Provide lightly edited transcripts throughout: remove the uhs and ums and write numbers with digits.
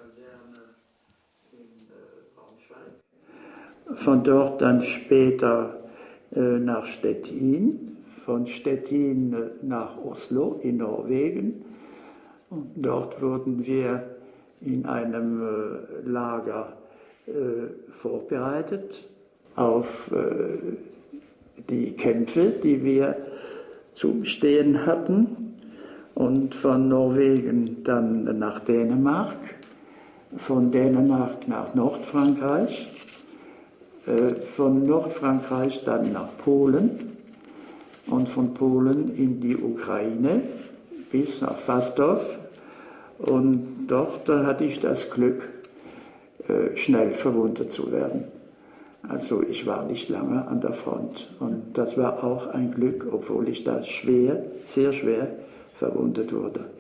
Kaserne in Braunschweig. Von dort dann später nach Stettin, von Stettin nach Oslo in Norwegen. Und dort wurden wir in einem Lager vorbereitet auf die Kämpfe, die wir zu bestehen hatten. Und von Norwegen dann nach Dänemark, von Dänemark nach Nordfrankreich, von Nordfrankreich dann nach Polen und von Polen in die Ukraine bis nach Fastov. Und dort hatte ich das Glück, schnell verwundet zu werden. Also ich war nicht lange an der Front. Und das war auch ein Glück, obwohl ich da schwer, sehr schwer verwundet wurde.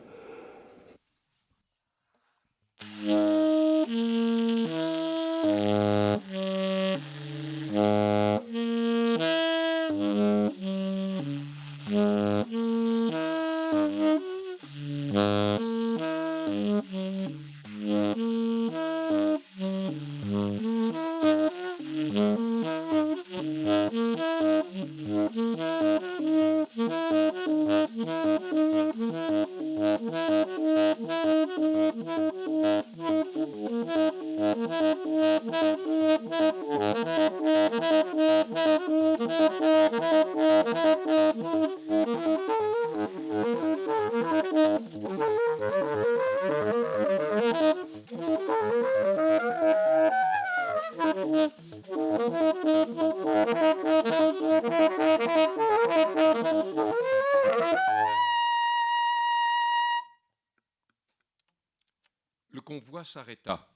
Le convoi s'arrêta.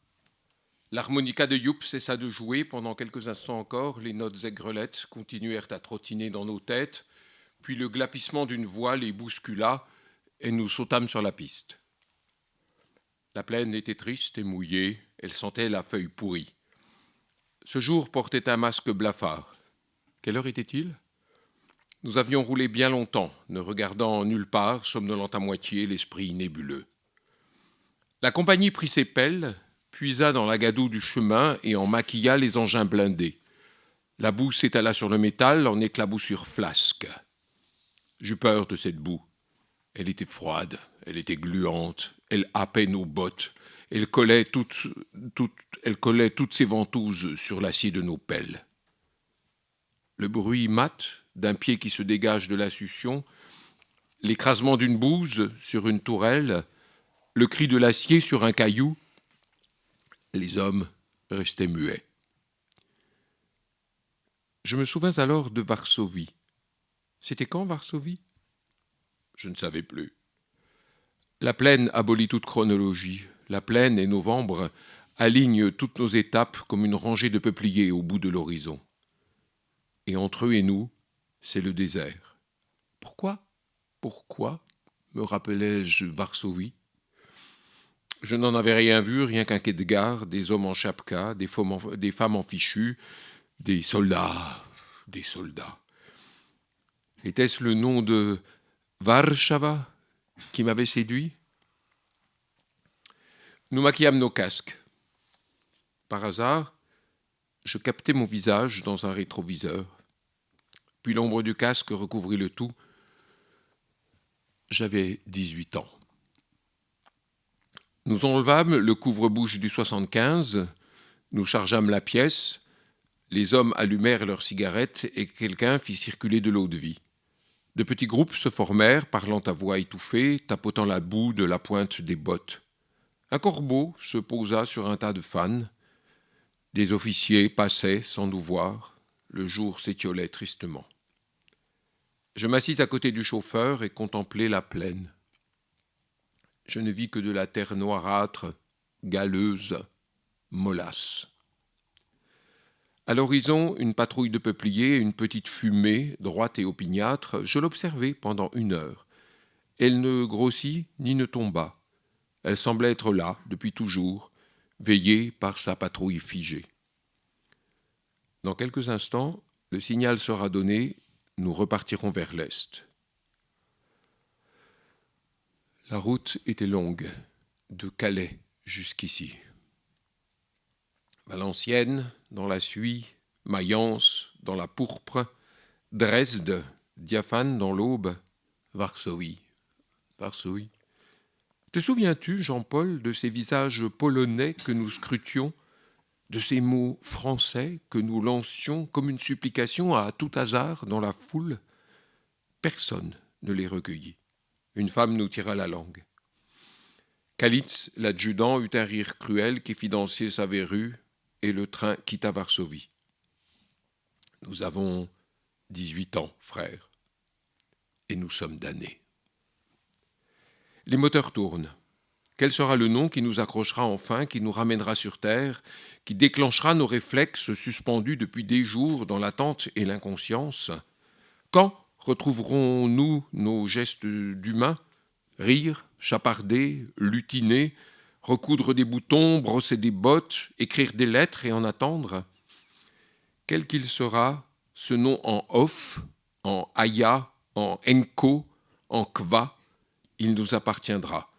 L'harmonica de Yupp cessa de jouer. Pendant quelques instants encore, les notes aigrelettes continuèrent à trottiner dans nos têtes, puis le glapissement d'une voix les bouscula et nous sautâmes sur la piste. La plaine était triste et mouillée, elle sentait la feuille pourrie. Ce jour portait un masque blafard. Quelle heure était-il ? Nous avions roulé bien longtemps, ne regardant nulle part, somnolant à moitié, l'esprit nébuleux. La compagnie prit ses pelles, puisa dans la gadoue du chemin et en maquilla les engins blindés. La boue s'étala sur le métal en éclaboussures flasques. J'eus peur de cette boue. Elle était froide, elle était gluante, elle happait nos bottes, elle collait toutes ses ventouses sur l'acier de nos pelles. Le bruit mat d'un pied qui se dégage de la succion, l'écrasement d'une bouse sur une tourelle, le cri de l'acier sur un caillou, les hommes restaient muets. Je me souvins alors de Varsovie. C'était quand Varsovie ? Je ne savais plus. La plaine abolit toute chronologie. La plaine et novembre alignent toutes nos étapes comme une rangée de peupliers au bout de l'horizon. Et entre eux et nous, c'est le désert. Pourquoi, me rappelais-je Varsovie ? Je n'en avais rien vu, rien qu'un quai de gare, des hommes en chapka, des femmes en fichu, des soldats. Était-ce le nom de Warszawa qui m'avait séduit ? Nous maquillâmes nos casques. Par hasard, je captai mon visage dans un rétroviseur. Puis l'ombre du casque recouvrit le tout. J'avais 18 ans. Nous enlevâmes le couvre-bouche du 75, nous chargeâmes la pièce, les hommes allumèrent leurs cigarettes et quelqu'un fit circuler de l'eau-de-vie. De petits groupes se formèrent, parlant à voix étouffée, tapotant la boue de la pointe des bottes. Un corbeau se posa sur un tas de fans. Des officiers passaient sans nous voir. Le jour s'étiolait tristement. Je m'assis à côté du chauffeur et contemplai la plaine. Je ne vis que de la terre noirâtre, galeuse, mollasse. À l'horizon, une patrouille de peupliers, une petite fumée, droite et opiniâtre. Je l'observai pendant 1 heure. Elle ne grossit ni ne tomba. Elle semblait être là, depuis toujours, veillée par sa patrouille figée. Dans quelques instants, le signal sera donné, nous repartirons vers l'est. La route était longue, de Calais jusqu'ici. Valenciennes dans la suie, Mayence dans la pourpre, Dresde, diaphane dans l'aube, Varsovie. Te souviens-tu, Jean-Paul, de ces visages polonais que nous scrutions, de ces mots français que nous lancions comme une supplication à tout hasard dans la foule? Personne ne les recueillit. Une femme nous tira la langue. Kalitz, l'adjudant, eut un rire cruel qui fit danser sa verrue, et le train quitta Varsovie. Nous avons 18 ans, frère, et nous sommes damnés. Les moteurs tournent. Quel sera le nom qui nous accrochera enfin, qui nous ramènera sur terre, qui déclenchera nos réflexes suspendus depuis des jours dans l'attente et l'inconscience? Quand retrouverons-nous nos gestes d'humains? Rire, chaparder, lutiner, recoudre des boutons, brosser des bottes, écrire des lettres et en attendre? Quel qu'il sera, ce nom en off, en aya, en enko, en kva, il nous appartiendra.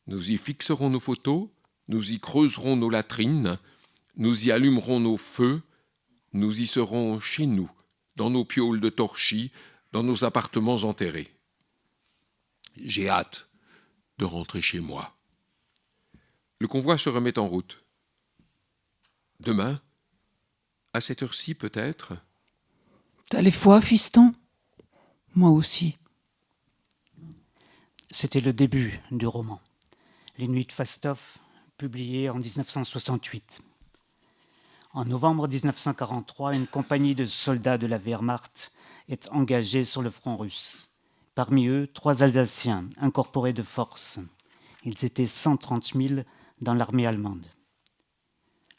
Nous y fixerons nos photos, nous y creuserons nos latrines, nous y allumerons nos feux, nous y serons chez nous, dans nos piaules de torchis, dans nos appartements enterrés. J'ai hâte de rentrer chez moi. Le convoi se remet en route. Demain, à cette heure-ci peut-être. T'as les foi, fiston? Moi aussi. C'était le début du roman. Les Nuits de Fastov, publié en 1968. En novembre 1943, une compagnie de soldats de la Wehrmacht est engagée sur le front russe. Parmi eux, 3 Alsaciens incorporés de force. Ils étaient 130 000 dans l'armée allemande.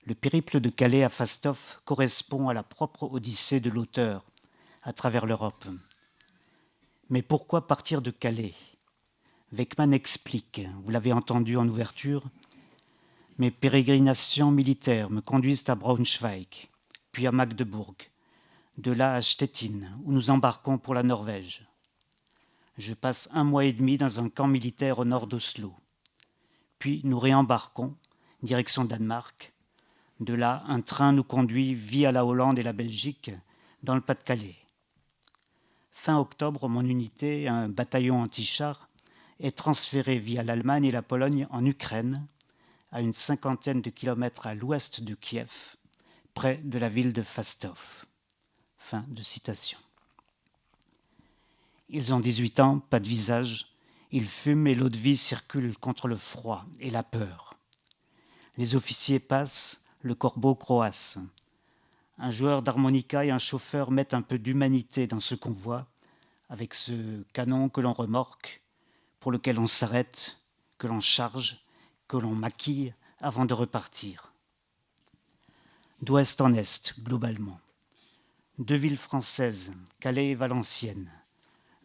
Le périple de Calais à Fastov correspond à la propre odyssée de l'auteur à travers l'Europe. Mais pourquoi partir de Calais ? Weckmann explique, vous l'avez entendu en ouverture, « Mes pérégrinations militaires me conduisent à Braunschweig, puis à Magdebourg, de là à Stettin, où nous embarquons pour la Norvège. Je passe 1 mois et demi dans un camp militaire au nord d'Oslo. Puis nous réembarquons, direction Danemark. De là, un train nous conduit via la Hollande et la Belgique, dans le Pas-de-Calais. Fin octobre, mon unité, un bataillon anti-char, est transférée via l'Allemagne et la Pologne en Ukraine, à une 50aine de kilomètres à l'ouest de Kiev, près de la ville de Fastov. » Fin de citation. Ils ont 18 ans, pas de visage, ils fument et l'eau-de-vie circule contre le froid et la peur. Les officiers passent, le corbeau croasse. Un joueur d'harmonica et un chauffeur mettent un peu d'humanité dans ce convoi, avec ce canon que l'on remorque, pour lequel on s'arrête, que l'on charge, que l'on maquille avant de repartir. D'ouest en est, globalement. 2 villes françaises, Calais et Valenciennes.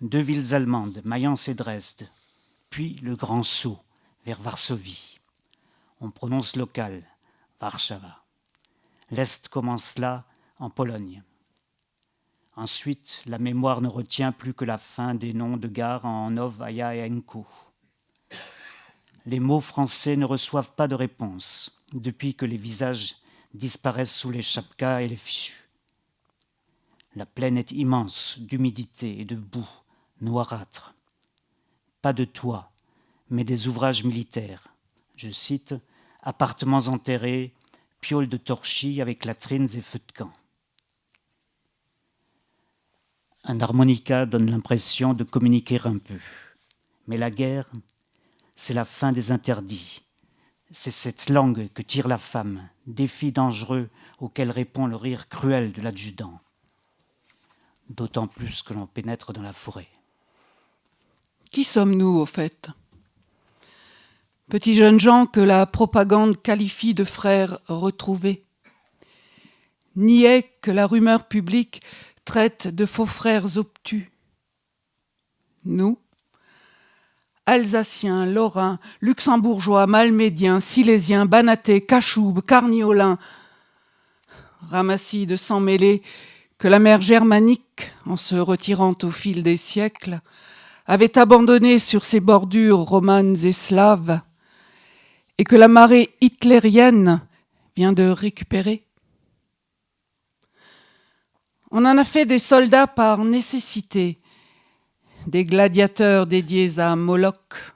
2 villes allemandes, Mayence et Dresde. Puis le grand saut vers Varsovie. On prononce local, Warszawa. L'Est commence là, en Pologne. Ensuite, la mémoire ne retient plus que la fin des noms de gares en Nov, Aya et Enko. Les mots français ne reçoivent pas de réponse depuis que les visages disparaissent sous les chapkas et les fichus. La plaine est immense d'humidité et de boue, noirâtre. Pas de toit, mais des ouvrages militaires. Je cite, « appartements enterrés, piaules de torchis avec latrines et feux de camp. » Un harmonica donne l'impression de communiquer un peu. Mais la guerre, c'est la fin des interdits. C'est cette langue que tire la femme, défi dangereux auquel répond le rire cruel de l'adjudant. D'autant plus que l'on pénètre dans la forêt. Qui sommes-nous, au fait? Petits jeunes gens que la propagande qualifie de frères retrouvés. Niais que la rumeur publique traite de faux frères obtus. Nous, Alsaciens, Lorrains, Luxembourgeois, Malmédiens, Silésiens, Banatais, Cachoubes, Carniolins, ramassis de sang mêlé que la mer germanique, en se retirant au fil des siècles, avait abandonné sur ses bordures romanes et slaves, et que la marée hitlérienne vient de récupérer. On en a fait des soldats par nécessité, des gladiateurs dédiés à Moloch.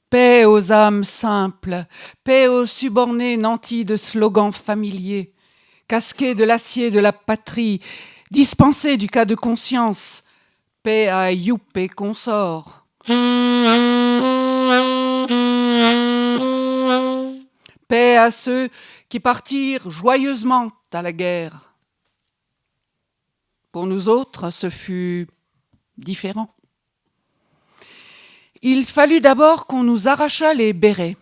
Paix aux âmes simples, paix aux subordonnés nantis de slogans familiers, casqués de l'acier de la patrie, dispensés du cas de conscience, paix à Youp et consorts. Paix à ceux qui partirent joyeusement à la guerre. Pour nous autres, ce fut différent. Il fallut d'abord qu'on nous arrachât les bérets,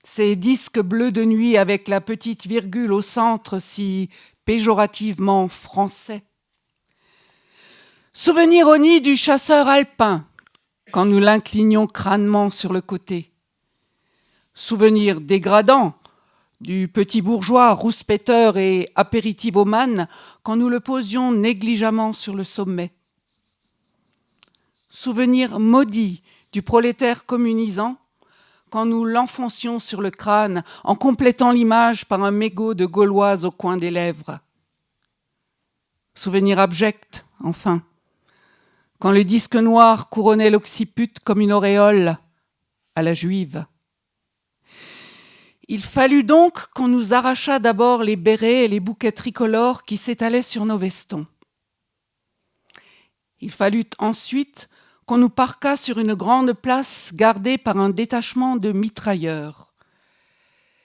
ces disques bleus de nuit avec la petite virgule au centre si péjorativement français. Souvenir au nid du chasseur alpin, quand nous l'inclinions crânement sur le côté. Souvenir dégradant du petit bourgeois rouspéteur et apéritivomane quand nous le posions négligemment sur le sommet. Souvenir maudit du prolétaire communisant quand nous l'enfoncions sur le crâne en complétant l'image par un mégot de gauloise au coin des lèvres. Souvenir abject, enfin, quand le disque noir couronnait l'occiput comme une auréole à la juive. Il fallut donc qu'on nous arrachât d'abord les bérets et les bouquets tricolores qui s'étalaient sur nos vestons. Il fallut ensuite qu'on nous parquât sur une grande place gardée par un détachement de mitrailleurs.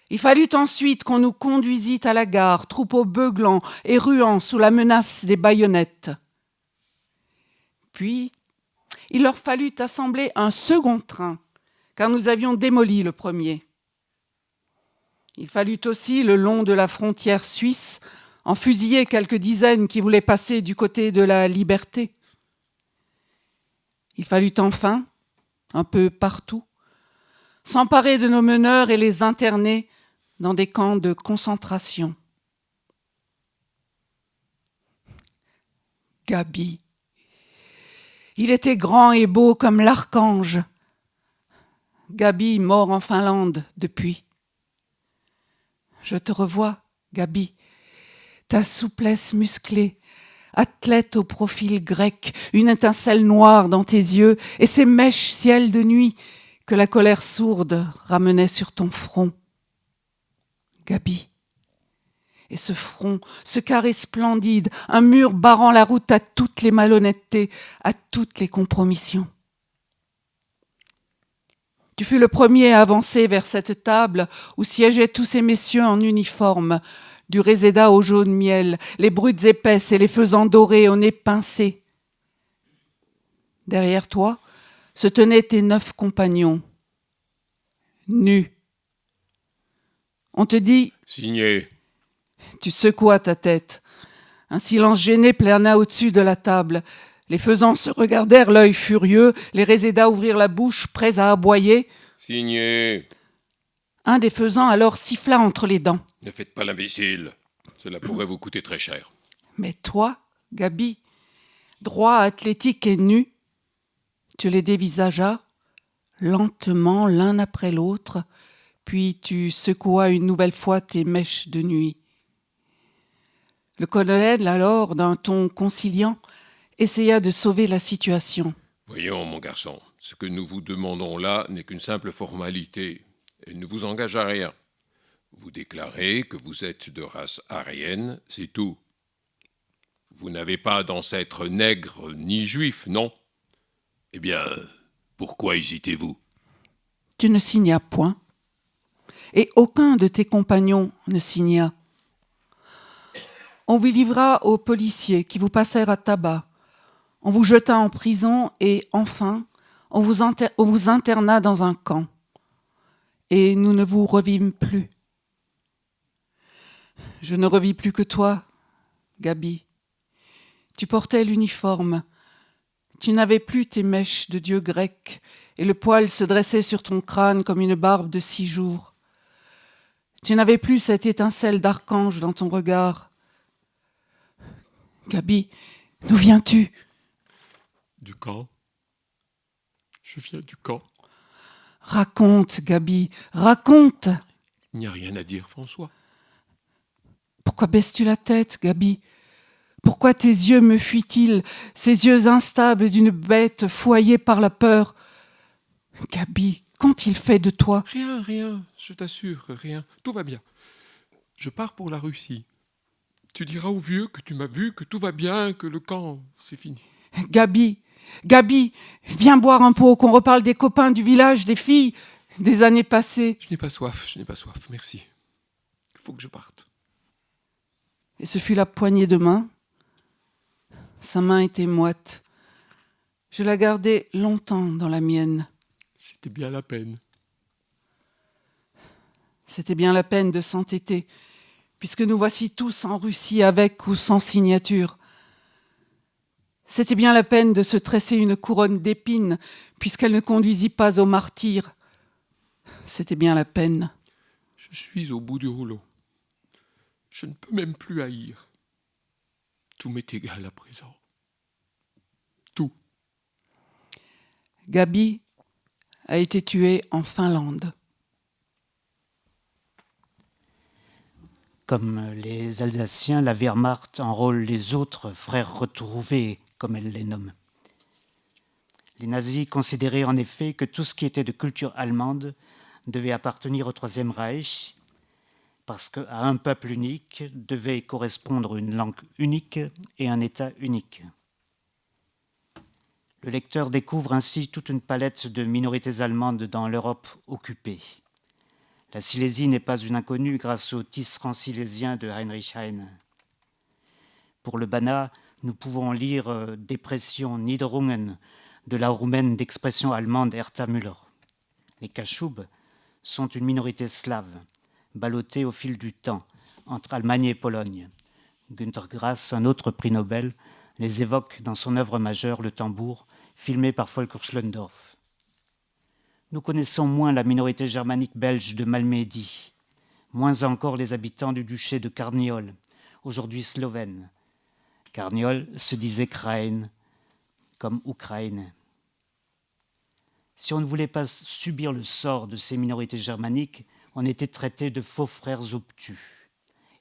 Il fallut ensuite qu'on nous conduisît à la gare, troupeau beuglant et ruant sous la menace des baïonnettes. Puis, il leur fallut assembler un second train, car nous avions démoli le premier. Il fallut aussi, le long de la frontière suisse, en fusiller quelques dizaines qui voulaient passer du côté de la liberté. Il fallut enfin, un peu partout, s'emparer de nos meneurs et les interner dans des camps de concentration. Gabi. Il était grand et beau comme l'archange. Gabi, mort en Finlande depuis. Je te revois, Gabi, ta souplesse musclée, athlète au profil grec, une étincelle noire dans tes yeux et ces mèches ciel de nuit que la colère sourde ramenait sur ton front. Gabi. Et ce front, ce carré splendide, un mur barrant la route à toutes les malhonnêtetés, à toutes les compromissions. Tu fus le premier à avancer vers cette table où siégeaient tous ces messieurs en uniforme, du réséda au jaune miel, les brutes épaisses et les faisans dorés au nez pincé. Derrière toi se tenaient tes 9 compagnons, nus. On te dit « Signé. » Tu secouas ta tête. Un silence gêné plana au-dessus de la table. Les faisans se regardèrent l'œil furieux, les résédas ouvrirent la bouche, prêts à aboyer. Signé. Un des faisans alors siffla entre les dents. Ne faites pas l'imbécile. Cela pourrait vous coûter très cher. Mais toi, Gabi, droit, athlétique et nu, tu les dévisageas, lentement l'un après l'autre, puis tu secouas une nouvelle fois tes mèches de nuit. Le colonel, alors, d'un ton conciliant, essaya de sauver la situation. Voyons, mon garçon, ce que nous vous demandons là n'est qu'une simple formalité. Elle ne vous engage à rien. Vous déclarez que vous êtes de race aryenne, c'est tout. Vous n'avez pas d'ancêtre nègre ni juif, non? Eh bien, pourquoi hésitez-vous? Tu ne signas point, et aucun de tes compagnons ne signa. On vous livra aux policiers qui vous passèrent à tabac. On vous jeta en prison et, enfin, on vous interna dans un camp. Et nous ne vous revîmes plus. Je ne revis plus que toi, Gabi. Tu portais l'uniforme. Tu n'avais plus tes mèches de dieu grec et le poil se dressait sur ton crâne comme une barbe de 6 jours. Tu n'avais plus cette étincelle d'archange dans ton regard. Gabi, d'où viens-tu? Du camp. Je viens du camp. Raconte, Gabi, raconte. Il n'y a rien à dire, François. Pourquoi baisses-tu la tête, Gabi? Pourquoi tes yeux me fuient-ils, ces yeux instables d'une bête foyée par la peur? Gabi, qu'ont-ils fait de toi? Rien, je t'assure, rien. Tout va bien. Je pars pour la Russie. Tu diras aux vieux que tu m'as vu, que tout va bien, que le camp, c'est fini. Gabi, viens boire un pot, qu'on reparle des copains du village, des filles, des années passées. Je n'ai pas soif, merci. Il faut que je parte. Et ce fut la poignée de main. Sa main était moite. Je la gardai longtemps dans la mienne. C'était bien la peine. C'était bien la peine de s'entêter, puisque nous voici tous en Russie avec ou sans signature. C'était bien la peine de se tresser une couronne d'épines, puisqu'elle ne conduisit pas au martyre. C'était bien la peine. Je suis au bout du rouleau. Je ne peux même plus haïr. Tout m'est égal à présent. Tout. Gabi a été tuée en Finlande. Comme les Alsaciens, la Wehrmacht enrôle les autres frères retrouvés, comme elle les nomme. Les nazis considéraient en effet que tout ce qui était de culture allemande devait appartenir au Troisième Reich, parce qu'à un peuple unique devait correspondre une langue unique et un État unique. Le lecteur découvre ainsi toute une palette de minorités allemandes dans l'Europe occupée. La Silésie n'est pas une inconnue grâce au tisserand silésien de Heinrich Heine. Pour le Banat, nous pouvons lire Dépression, Niederungen de la roumaine d'expression allemande Hertha Müller. Les Kachoubes sont une minorité slave, ballottée au fil du temps entre Allemagne et Pologne. Günter Grass, un autre prix Nobel, les évoque dans son œuvre majeure Le Tambour, filmé par Volker Schlöndorff. Nous connaissons moins la minorité germanique belge de Malmedy, moins encore les habitants du duché de Carniol, aujourd'hui slovène. Carniol se disait Kraïn, comme Ukraine. Si on ne voulait pas subir le sort de ces minorités germaniques, on était traité de faux frères obtus,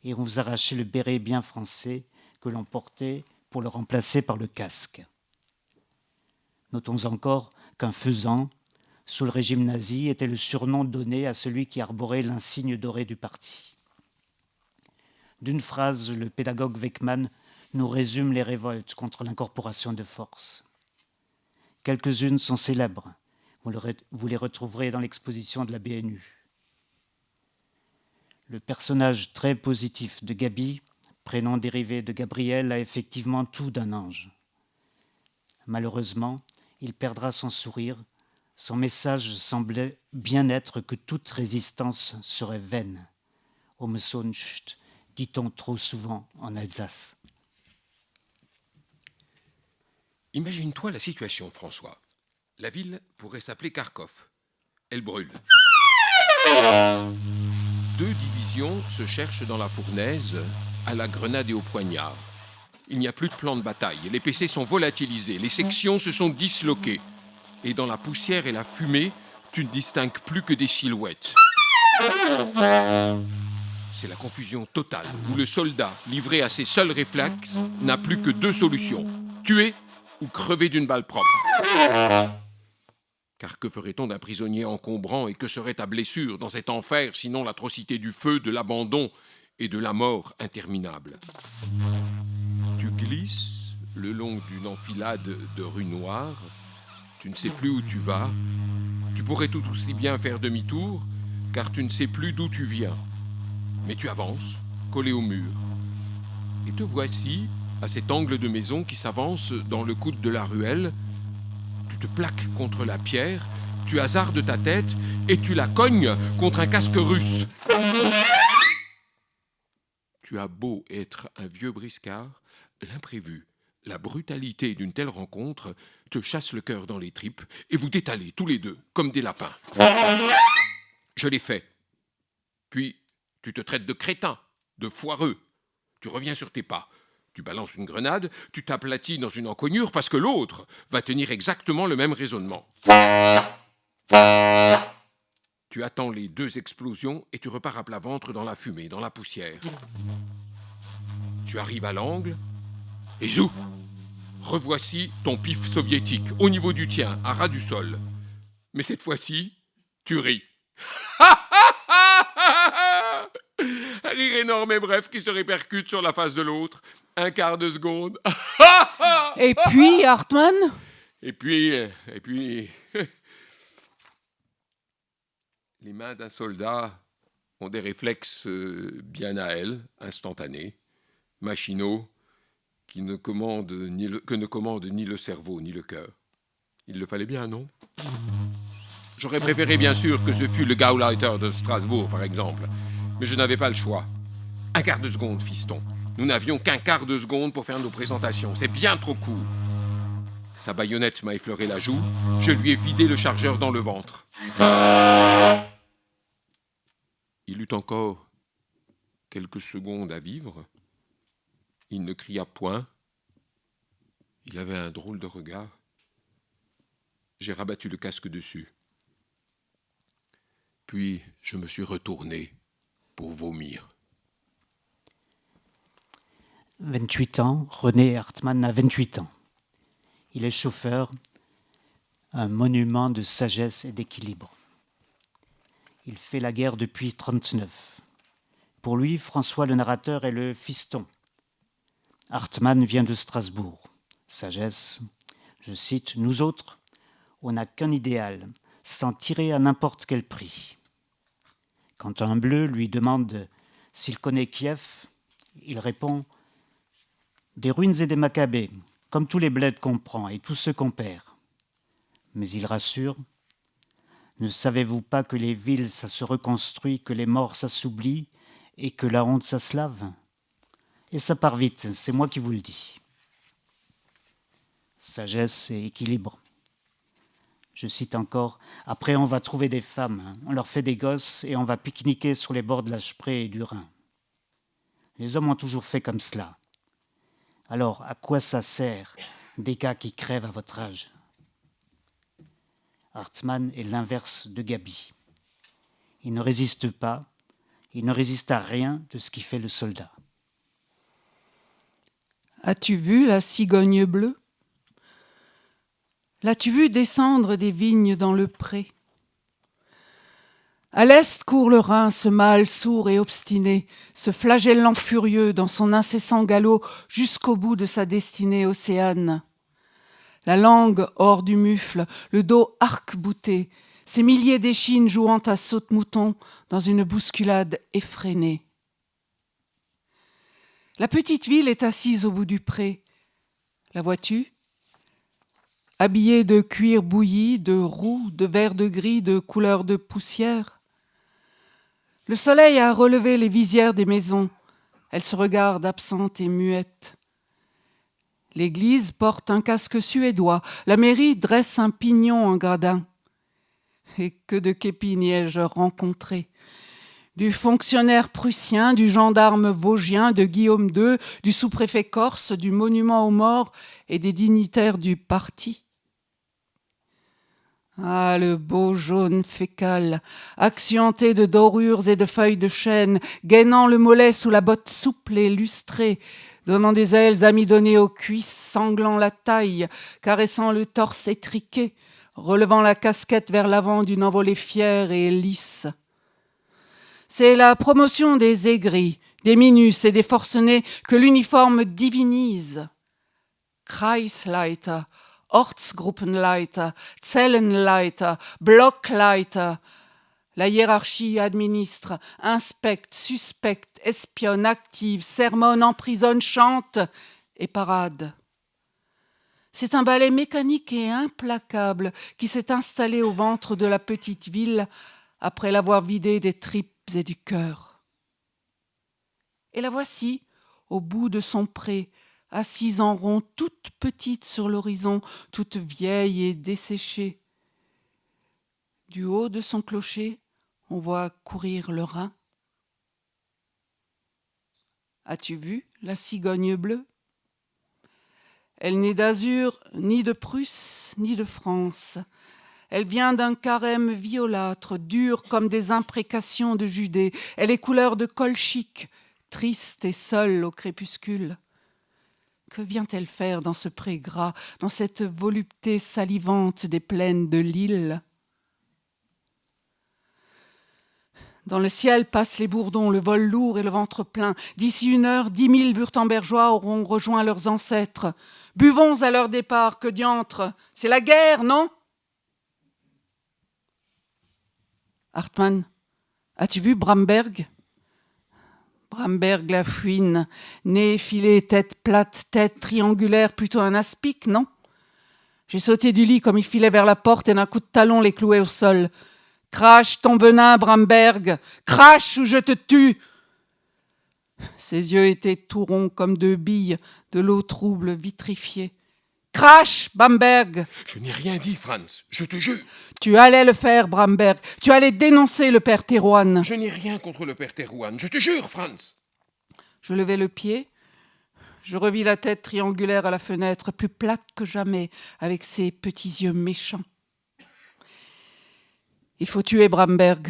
et on vous arrachait le béret bien français que l'on portait pour le remplacer par le casque. Notons encore qu'un faisan, sous le régime nazi, était le surnom donné à celui qui arborait l'insigne doré du parti. D'une phrase, le pédagogue Weckmann nous résume les révoltes contre l'incorporation de force. Quelques-unes sont célèbres, vous les retrouverez dans l'exposition de la BNU. Le personnage très positif de Gabi, prénom dérivé de Gabriel, a effectivement tout d'un ange. Malheureusement, il perdra son sourire. Son message semblait bien être que toute résistance serait vaine. Umsonst, dit-on trop souvent en Alsace. Imagine-toi la situation, François. La ville pourrait s'appeler Kharkov. Elle brûle. 2 divisions se cherchent dans la fournaise, à la grenade et au poignard. Il n'y a plus de plan de bataille. Les PC sont volatilisés. Les sections se sont disloquées. Et dans la poussière et la fumée, tu ne distingues plus que des silhouettes. C'est la confusion totale, où le soldat, livré à ses seuls réflexes, n'a plus que 2 solutions. Tuer ou crever d'une balle propre. Car que ferait-on d'un prisonnier encombrant et que serait ta blessure dans cet enfer, sinon l'atrocité du feu, de l'abandon et de la mort interminable? Tu glisses le long d'une enfilade de rues noires, tu ne sais plus où tu vas, tu pourrais tout aussi bien faire demi-tour, car tu ne sais plus d'où tu viens. Mais tu avances, collé au mur. Et te voici, à cet angle de maison qui s'avance dans le coude de la ruelle. Tu te plaques contre la pierre, tu hasardes ta tête et tu la cognes contre un casque russe. Tu as beau être un vieux briscard, l'imprévu, la brutalité d'une telle rencontre te chasse le cœur dans les tripes et vous détalez tous les deux comme des lapins. Je l'ai fait. Puis tu te traites de crétin, de foireux. Tu reviens sur tes pas. Tu balances une grenade, tu t'aplatis dans une encoignure parce que l'autre va tenir exactement le même raisonnement. Tu attends les 2 explosions et tu repars à plat ventre dans la fumée, dans la poussière. Tu arrives à l'angle et zou! Revoici ton pif soviétique, au niveau du tien, à ras du sol. Mais cette fois-ci, tu ris. Un rire énorme et bref qui se répercute sur la face de l'autre. Un quart de seconde. Et puis, Hartmann? Et puis... Les mains d'un soldat ont des réflexes bien à elles, instantanés, machinaux, que ne commandent ni le cerveau ni le cœur. Il le fallait bien, non? J'aurais préféré bien sûr que je fût le Gauleiter de Strasbourg, par exemple, mais je n'avais pas le choix. Un quart de seconde, fiston. Nous n'avions qu'un quart de seconde pour faire nos présentations. C'est bien trop court. Sa baïonnette m'a effleuré la joue. Je lui ai vidé le chargeur dans le ventre. Il eut encore quelques secondes à vivre. Il ne cria point. Il avait un drôle de regard. J'ai rabattu le casque dessus. Puis je me suis retourné pour vomir. 28 ans, René Hartmann a 28 ans. Il est chauffeur, un monument de sagesse et d'équilibre. Il fait la guerre depuis 1939. Pour lui, François le narrateur est le fiston. Hartmann vient de Strasbourg. Sagesse, je cite, « Nous autres, on n'a qu'un idéal, s'en tirer à n'importe quel prix. » Quand un bleu lui demande s'il connaît Kiev, il répond « Des ruines et des Maccabées, comme tous les bleds qu'on prend et tous ceux qu'on perd. » Mais il rassure « Ne savez-vous pas que les villes, ça se reconstruit, que les morts, ça s'oublie, et que la honte, ça se lave ? Et ça part vite, c'est moi qui vous le dis. » Sagesse et équilibre. Je cite encore, « Après, on va trouver des femmes, on leur fait des gosses et on va pique-niquer sur les bords de la Spree et du Rhin. Les hommes ont toujours fait comme cela. Alors, à quoi ça sert, des gars qui crèvent à votre âge ?» Hartmann est l'inverse de Gabi. Il ne résiste pas, il ne résiste à rien de ce qui fait le soldat. As-tu vu la cigogne bleue? L'as-tu vu descendre des vignes dans le pré? À l'est court le Rhin, ce mâle sourd et obstiné, ce flagellant furieux dans son incessant galop jusqu'au bout de sa destinée océane. La langue hors du mufle, le dos arc-bouté, ces milliers d'échines jouant à saute-mouton dans une bousculade effrénée. La petite ville est assise au bout du pré. La vois-tu? Habillée de cuir bouilli, de roux, de vert de gris, de couleur de poussière. Le soleil a relevé les visières des maisons. Elles se regardent absentes et muettes. L'église porte un casque suédois. La mairie dresse un pignon en gradin. Et que de képis n'y ai-je rencontré. Du fonctionnaire prussien, du gendarme vosgien, de Guillaume II, du sous-préfet corse, du monument aux morts et des dignitaires du parti. Ah, le beau jaune fécal, accidenté de dorures et de feuilles de chêne, gainant le mollet sous la botte souple et lustrée, donnant des ailes amidonnées aux cuisses, sanglant la taille, caressant le torse étriqué, relevant la casquette vers l'avant d'une envolée fière et lisse. C'est la promotion des aigris, des minus et des forcenés que l'uniforme divinise. Kreisleiter, Ortsgruppenleiter, Zellenleiter, Blockleiter. La hiérarchie administre, inspecte, suspecte, espionne, active, sermonne, emprisonne, chante et parade. C'est un ballet mécanique et implacable qui s'est installé au ventre de la petite ville après l'avoir vidé des tripes et du cœur. Et la voici, au bout de son pré, assise en rond, toute petite sur l'horizon, toute vieille et desséchée. Du haut de son clocher, on voit courir le Rhin. As-tu vu la cigogne bleue? Elle n'est d'Azur, ni de Prusse, ni de France. Elle vient d'un carême violâtre, dur comme des imprécations de Judée. Elle est couleur de colchique, triste et seule au crépuscule. Que vient-elle faire dans ce pré gras, dans cette volupté salivante des plaines de l'île ? Dans le ciel passent les bourdons, le vol lourd et le ventre plein. D'ici 1 heure, 10 000 wurtembergeois auront rejoint leurs ancêtres. Buvons à leur départ, que diantre ! C'est la guerre, non ? Hartmann, as-tu vu Bramberg ? Bramberg la fouine, nez filé, tête plate, tête triangulaire, plutôt un aspic, non ? J'ai sauté du lit comme il filait vers la porte et d'un coup de talon les clouai au sol. Crache ton venin, Bramberg, crache ou je te tue. Ses yeux étaient tout ronds comme 2 billes de l'eau trouble vitrifiée. Crache, Bamberg. Je n'ai rien dit, Franz, je te jure. Tu allais le faire, Bramberg. Tu allais dénoncer le père Thérouanne. Je n'ai rien contre le père Thérouanne, je te jure, Franz. Je levai le pied. Je revis la tête triangulaire à la fenêtre, plus plate que jamais, avec ses petits yeux méchants. Il faut tuer Bramberg.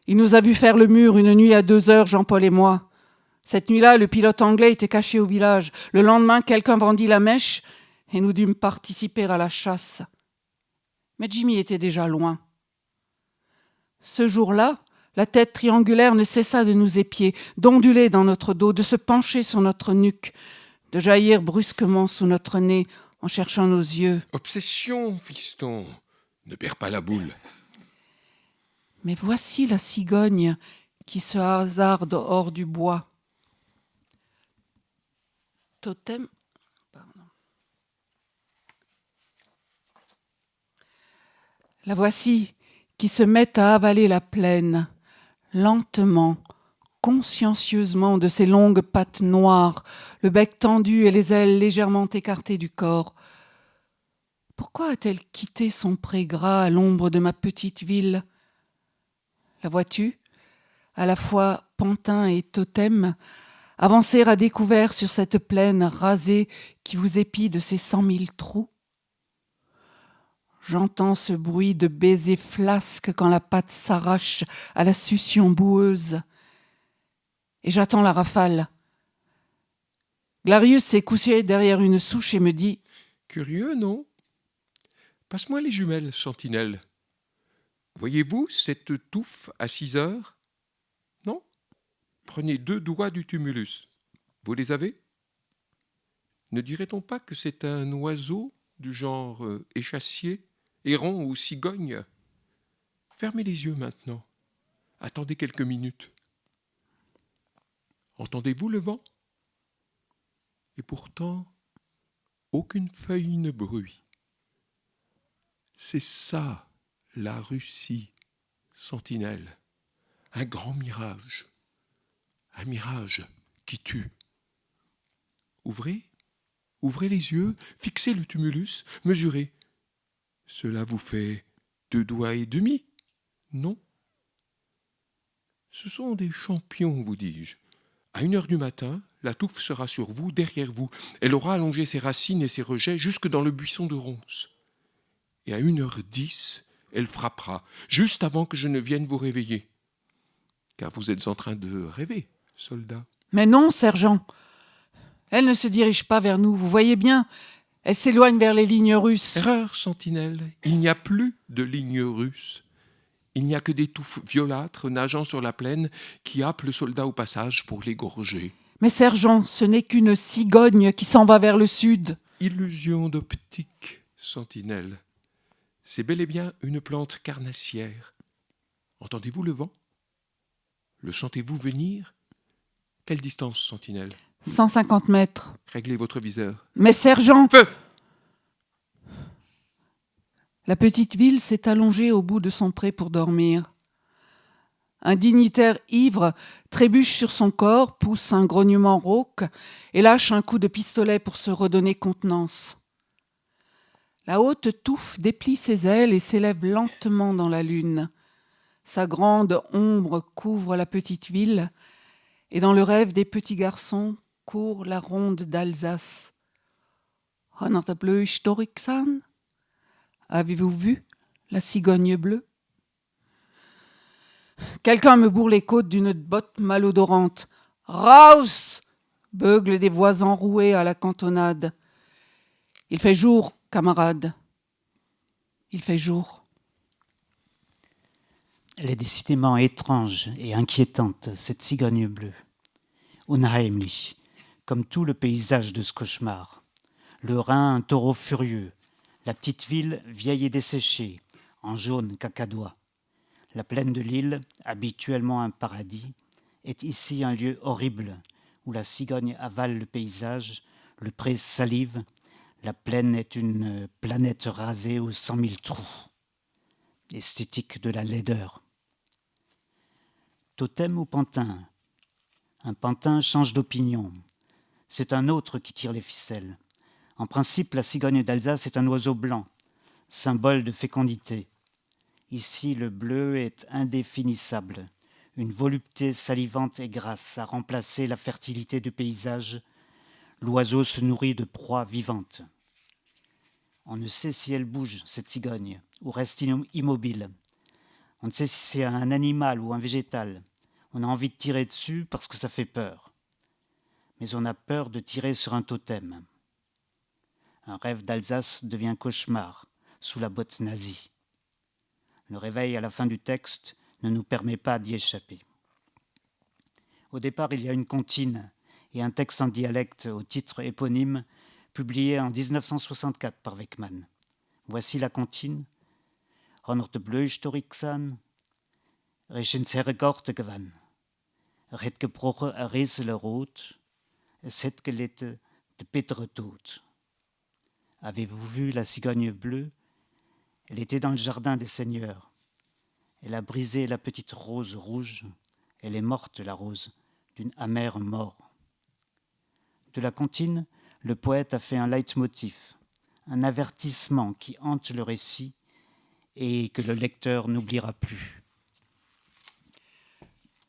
Il nous a vu faire le mur une nuit à 2 heures, Jean-Paul et moi. Cette nuit-là, le pilote anglais était caché au village. Le lendemain, quelqu'un vendit la mèche et nous dûmes participer à la chasse. Mais Jimmy était déjà loin. Ce jour-là, la tête triangulaire ne cessa de nous épier, d'onduler dans notre dos, de se pencher sur notre nuque, de jaillir brusquement sous notre nez en cherchant nos yeux. Obsession, fiston. Ne perds pas la boule. Mais voici la cigogne qui se hasarde hors du bois. Totem. Pardon. La voici qui se met à avaler la plaine, lentement, consciencieusement de ses longues pattes noires, le bec tendu et les ailes légèrement écartées du corps. Pourquoi a-t-elle quitté son pré gras à l'ombre de ma petite ville ? La vois-tu, à la fois pantin et totem, avancer à découvert sur cette plaine rasée qui vous épie de ses 100 000 trous ? J'entends ce bruit de baiser flasque quand la patte s'arrache à la succion boueuse. Et j'attends la rafale. Glarius s'est couché derrière une souche et me dit « Curieux, non ? Passe-moi les jumelles, sentinelle. Voyez-vous cette touffe à 6 heures ? Non ? Prenez 2 doigts du tumulus. Vous les avez ? Ne dirait-on pas que c'est un oiseau du genre échassier, héron ou cigogne ? Fermez les yeux maintenant. Attendez quelques minutes. Entendez-vous le vent ? Et pourtant, aucune feuille ne bruit. C'est ça, la Russie, sentinelle. Un grand mirage. Un mirage qui tue. Ouvrez les yeux, fixez le tumulus, mesurez. Cela vous fait 2 doigts et demi, non ? Ce sont des champions, vous dis-je. À 1 heure du matin, la touffe sera sur vous, derrière vous. Elle aura allongé ses racines et ses rejets jusque dans le buisson de ronces. Et à 1h10, elle frappera, juste avant que je ne vienne vous réveiller. Car vous êtes en train de rêver, soldat. Mais non, sergent. Elle ne se dirige pas vers nous, vous voyez bien. Elle s'éloigne vers les lignes russes. Erreur, sentinelle. Il n'y a plus de lignes russes. Il n'y a que des touffes violâtres nageant sur la plaine qui happent le soldat au passage pour l'égorger. Mais sergent, ce n'est qu'une cigogne qui s'en va vers le sud. Illusion d'optique, sentinelle. C'est bel et bien une plante carnassière. Entendez-vous le vent ? Le sentez-vous venir ? Quelle distance, sentinelle ? 150 mètres. Réglez votre viseur. Mais sergent... Feu ! La petite ville s'est allongée au bout de son pré pour dormir. Un dignitaire ivre trébuche sur son corps, pousse un grognement rauque et lâche un coup de pistolet pour se redonner contenance. La haute touffe déplie ses ailes et s'élève lentement dans la lune. Sa grande ombre couvre la petite ville et dans le rêve des petits garçons court la ronde d'Alsace. Har der bleu historiksan? Avez-vous vu la cigogne bleue? Quelqu'un me bourre les côtes d'une botte malodorante. Raus! Beuglent des voix enrouées à la cantonade. Il fait jour, camarades. Il fait jour. Elle est décidément étrange et inquiétante, cette cigogne bleue. Unheimlich, comme tout le paysage de ce cauchemar. Le Rhin, un taureau furieux. La petite ville, vieille et desséchée, en jaune cacadois. La plaine de l'île, habituellement un paradis, est ici un lieu horrible, où la cigogne avale le paysage, le pré salive. La plaine est une planète rasée aux 100 000 trous. Esthétique de la laideur. Totem ou pantin? Un pantin change d'opinion. C'est un autre qui tire les ficelles. En principe, la cigogne d'Alsace est un oiseau blanc, symbole de fécondité. Ici, le bleu est indéfinissable. Une volupté salivante et grasse a remplacé la fertilité du paysage. L'oiseau se nourrit de proies vivantes. On ne sait si elle bouge, cette cigogne, ou reste immobile. On ne sait si c'est un animal ou un végétal. On a envie de tirer dessus parce que ça fait peur. Mais on a peur de tirer sur un totem. Un rêve d'Alsace devient cauchemar sous la botte nazie. Le réveil à la fin du texte ne nous permet pas d'y échapper. Au départ, il y a une comptine et un texte en dialecte au titre éponyme, publié en 1964 par Weckmann. Voici la comptine. Honor de bleu historiksan, Rechens herregorte gewann. Het gebrochen Riesele rood, es het gelitten de bittere dood. Avez-vous vu la cigogne bleue? Elle était dans le jardin des seigneurs. Elle a brisé la petite rose rouge. Elle est morte, la rose, d'une amère mort. De la comptine, le poète a fait un leitmotiv, un avertissement qui hante le récit et que le lecteur n'oubliera plus.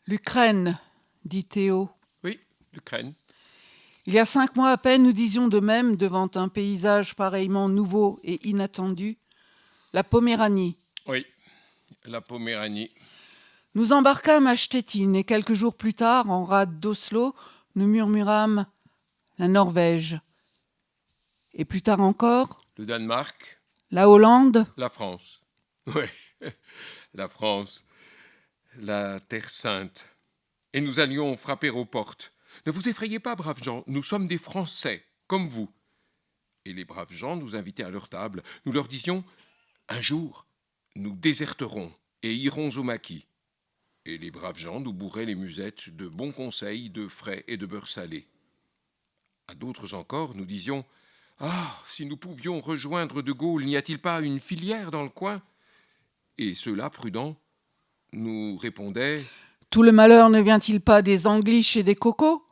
L'Ukraine, dit Théo. Oui, l'Ukraine. Il y a 5 mois à peine, nous disions de même, devant un paysage pareillement nouveau et inattendu, la Poméranie. Oui, la Poméranie. Nous embarquâmes à Stettin et quelques jours plus tard, en rade d'Oslo, nous murmurâmes la Norvège. Et plus tard encore, Le Danemark, la Hollande. la France. Oui, la France, la Terre Sainte. Et nous allions frapper aux portes. Ne vous effrayez pas, braves gens, nous sommes des Français, comme vous. Et les braves gens nous invitaient à leur table. Nous leur disions, un jour, nous déserterons et irons au maquis. Et les braves gens nous bourraient les musettes de bons conseils, de frais et de beurre salé. À d'autres encore, nous disions, ah, si nous pouvions rejoindre De Gaulle, n'y a-t-il pas une filière dans le coin? Et ceux-là, prudents, nous répondaient, Tout le malheur ne vient-il pas des Angliches et des cocos?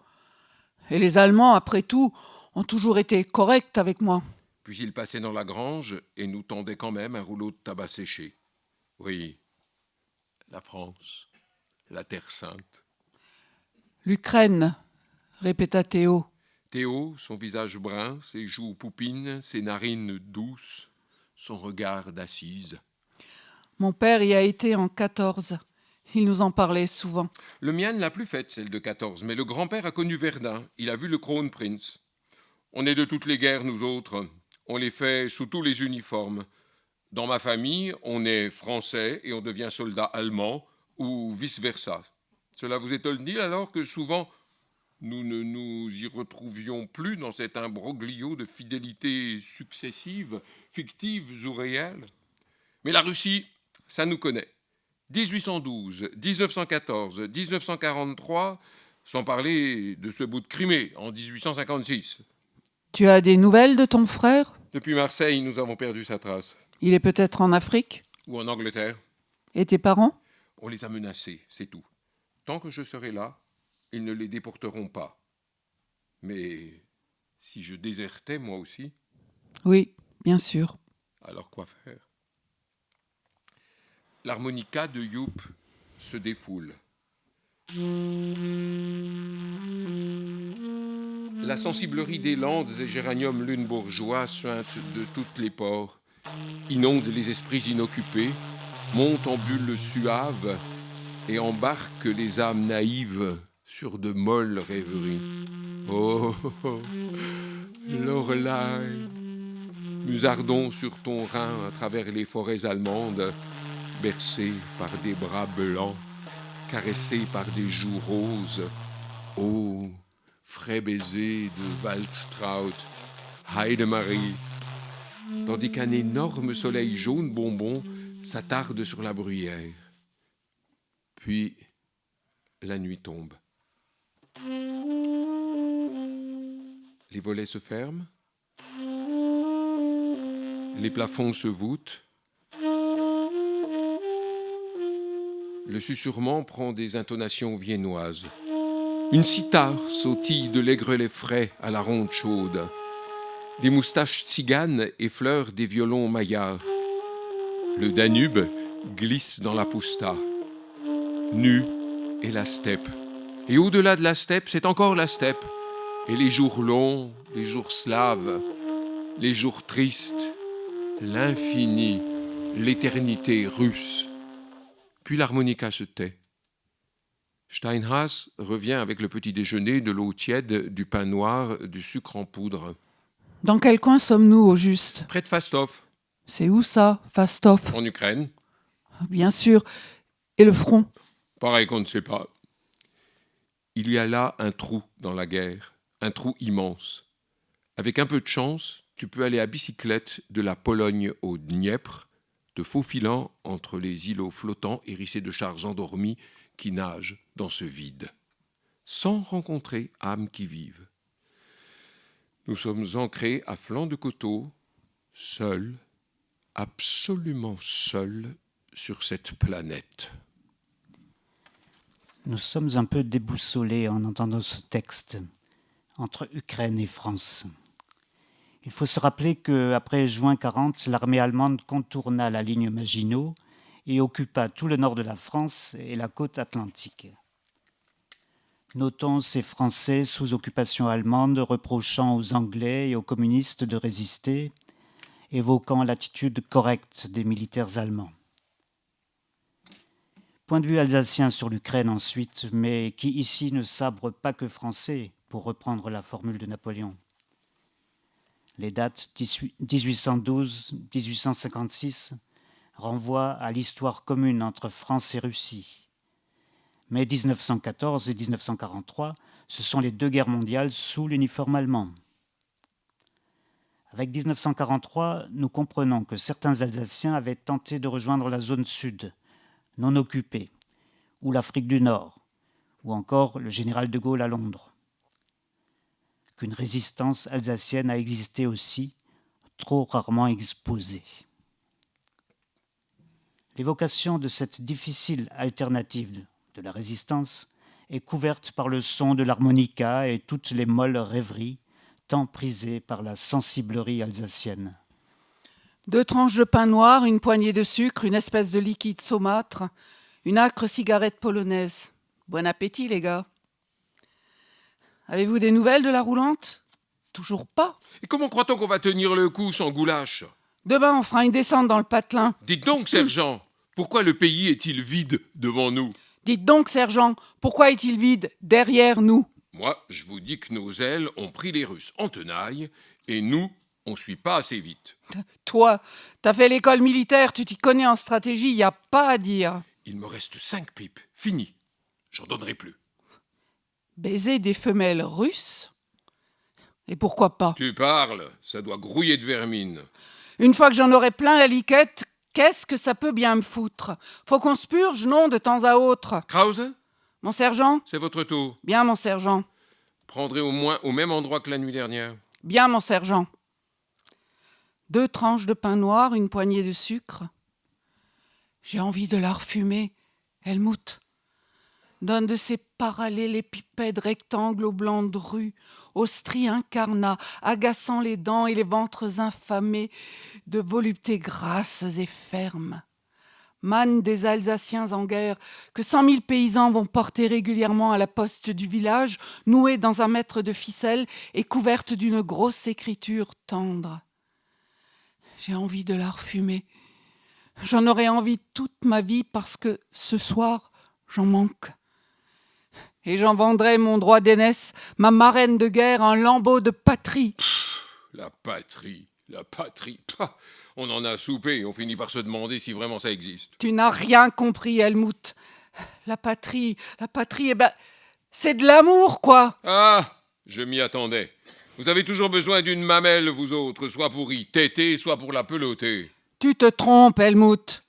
Et les Allemands, après tout, ont toujours été corrects avec moi. puis ils passaient dans la grange et nous tendaient quand même un rouleau de tabac séché. Oui, la France, la Terre Sainte. L'Ukraine, répéta Théo. Théo, son visage brun, ses joues poupines, ses narines douces, son regard d'assise. Mon père y a été en 14. Il nous en parlait souvent. Le mien ne l'a plus faite, celle de 14, mais le grand-père a connu Verdun. Il a vu le Kronprinz. On est de toutes les guerres, nous autres. On les fait sous tous les uniformes. Dans ma famille, on est français et on devient soldat allemand, ou vice-versa. Cela vous étonne-t-il alors que souvent nous ne nous y retrouvions plus dans cet imbroglio de fidélités successives, fictives ou réelles? Mais la Russie, ça nous connaît. 1812, 1914, 1943, sans parler de ce bout de Crimée en 1856. Tu as des nouvelles de ton frère? Depuis Marseille, nous avons perdu sa trace. Il est peut-être en Afrique? Ou en Angleterre. Et tes parents? On les a menacés, c'est tout. Tant que je serai là, ils ne les déporteront pas. Mais si je désertais, moi aussi, Oui, bien sûr. alors quoi faire? L'harmonica de Youp se défoule. La sensiblerie des landes et géraniums lunebourgeois suinte de toutes les pores, inonde les esprits inoccupés, monte en bulles suaves et embarque les âmes naïves sur de molles rêveries. Oh, Lorelai, musardons sur ton rein à travers les forêts allemandes, bercés par des bras blancs, caressés par des joues roses. Oh, frais baisers de Waldstraut, Heidemarie, tandis qu'un énorme soleil jaune bonbon s'attarde sur la bruyère. Puis, la nuit tombe. Les volets se ferment, les plafonds se voûtent, le susurrement prend des intonations viennoises. Une cithare sautille de l'aigrelet frais à la ronde chaude. Des moustaches tziganes effleurent des violons maillards. Le Danube glisse dans la pusta. Nu est la steppe. Et au-delà de la steppe, c'est encore la steppe. Et les jours longs, les jours slaves, les jours tristes, l'infini, l'éternité russe. Puis l'harmonica se tait. Steinhaus revient avec le petit déjeuner, de l'eau tiède, du pain noir, du sucre en poudre. Dans quel coin sommes-nous au juste? Près de Fastov, C'est où ça, Fastov? en Ukraine. Bien sûr. Et le front? Pareil qu'on ne sait pas. Il y a là un trou dans la guerre, un trou immense. Avec un peu de chance, tu peux aller à bicyclette de la Pologne au Dniepr, te faufilant entre les îlots flottants hérissés de chars endormis qui nagent dans ce vide, sans rencontrer âme qui vive. Nous sommes ancrés à flanc de coteau, seuls, absolument seuls sur cette planète. Nous sommes un peu déboussolés en entendant ce texte entre Ukraine et France. Il faut se rappeler qu'après juin 40, l'armée allemande contourna la ligne Maginot et occupa tout le nord de la France et la côte atlantique. Notons ces Français sous occupation allemande reprochant aux Anglais et aux communistes de résister, évoquant l'attitude correcte des militaires allemands. Point de vue alsacien sur l'Ukraine ensuite, mais qui ici ne sabre pas que français, pour reprendre la formule de Napoléon. Les dates 1812-1856 renvoient à l'histoire commune entre France et Russie. Mais 1914 et 1943, ce sont les deux guerres mondiales sous l'uniforme allemand. Avec 1943, nous comprenons que certains Alsaciens avaient tenté de rejoindre la zone sud, non occupée, ou l'Afrique du Nord, ou encore le général de Gaulle à Londres. Qu'une résistance alsacienne a existé aussi, trop rarement exposée. L'évocation de cette difficile alternative de la résistance est couverte par le son de l'harmonica et toutes les molles rêveries, tant prisées par la sensiblerie alsacienne. 2 tranches de pain noir, une poignée de sucre, une espèce de liquide saumâtre, une âcre cigarette polonaise. Bon appétit, les gars. Avez-vous des nouvelles de la roulante? Toujours pas. Et comment croit-on qu'on va tenir le coup sans goulash? Demain, on fera une descente dans le patelin. Dites donc, sergent, pourquoi le pays est-il vide devant nous? Dites donc, sergent, pourquoi est-il vide derrière nous? Moi, je vous dis que nos ailes ont pris les Russes en tenaille, et nous, on ne suit pas assez vite. Toi, t'as fait l'école militaire, tu t'y connais en stratégie, y a pas à dire. Il me reste 5 pipes, fini. J'en donnerai plus. Baiser des femelles russes? Et pourquoi pas? Tu parles, ça doit grouiller de vermine. Une fois que j'en aurai plein la liquette, qu'est-ce que ça peut bien me foutre? Faut qu'on se purge, non, de temps à autre. Krause, Mon sergent? c'est votre tour. Bien, mon sergent. Prendrez au moins au même endroit que la nuit dernière. Bien, mon sergent. 2 tranches de pain noir, une poignée de sucre. J'ai envie de la refumer. Helmut. Donne de ces parallélépipèdes rectangles aux blancs de rue, aux stries incarnats, agaçant les dents et les ventres infamés de voluptés grasses et fermes. manne des Alsaciens en guerre, que 100 000 paysans vont porter régulièrement à la poste du village, nouée dans un mètre de ficelle et couverte d'une grosse écriture tendre. J'ai envie de la refumer. J'en aurais envie toute ma vie parce que ce soir, j'en manque. Et j'en vendrai mon droit d'aînesse, ma marraine de guerre, un lambeau de patrie. La patrie, la patrie. Pah, on en a soupé et on finit par se demander si vraiment ça existe. Tu n'as rien compris, Helmut. La patrie, eh ben, c'est de l'amour, quoi. Ah, je m'y attendais. Vous avez toujours besoin d'une mamelle, vous autres, soit pour y téter, soit pour la peloter. Tu te trompes, Helmut.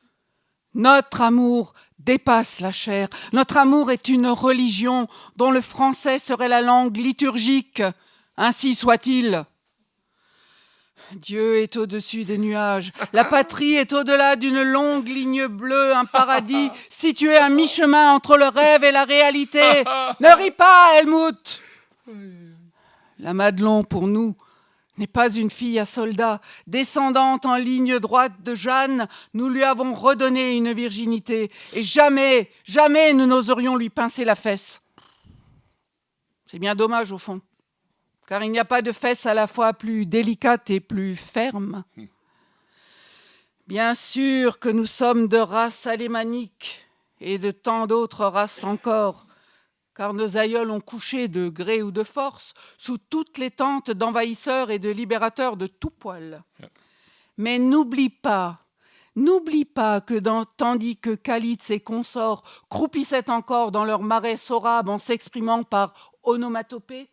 Notre amour dépasse la chair. Notre amour est une religion dont le français serait la langue liturgique. Ainsi soit-il. Dieu est au-dessus des nuages. La patrie est au-delà d'une longue ligne bleue, un paradis situé à mi-chemin entre le rêve et la réalité. Ne ris pas, Helmut. La Madelon, pour nous, n'est pas une fille à soldat. Descendante en ligne droite de Jeanne, nous lui avons redonné une virginité. Et jamais, jamais nous n'oserions lui pincer la fesse. C'est bien dommage, au fond. Car il n'y a pas de fesse à la fois plus délicate et plus ferme. Bien sûr que nous sommes de race alémanique et de tant d'autres races encore, car nos aïeuls ont couché de gré ou de force sous toutes les tentes d'envahisseurs et de libérateurs de tout poil. Mais n'oublie pas que tandis que Kalitz et consorts croupissaient encore dans leur marais sorabe en s'exprimant par onomatopée,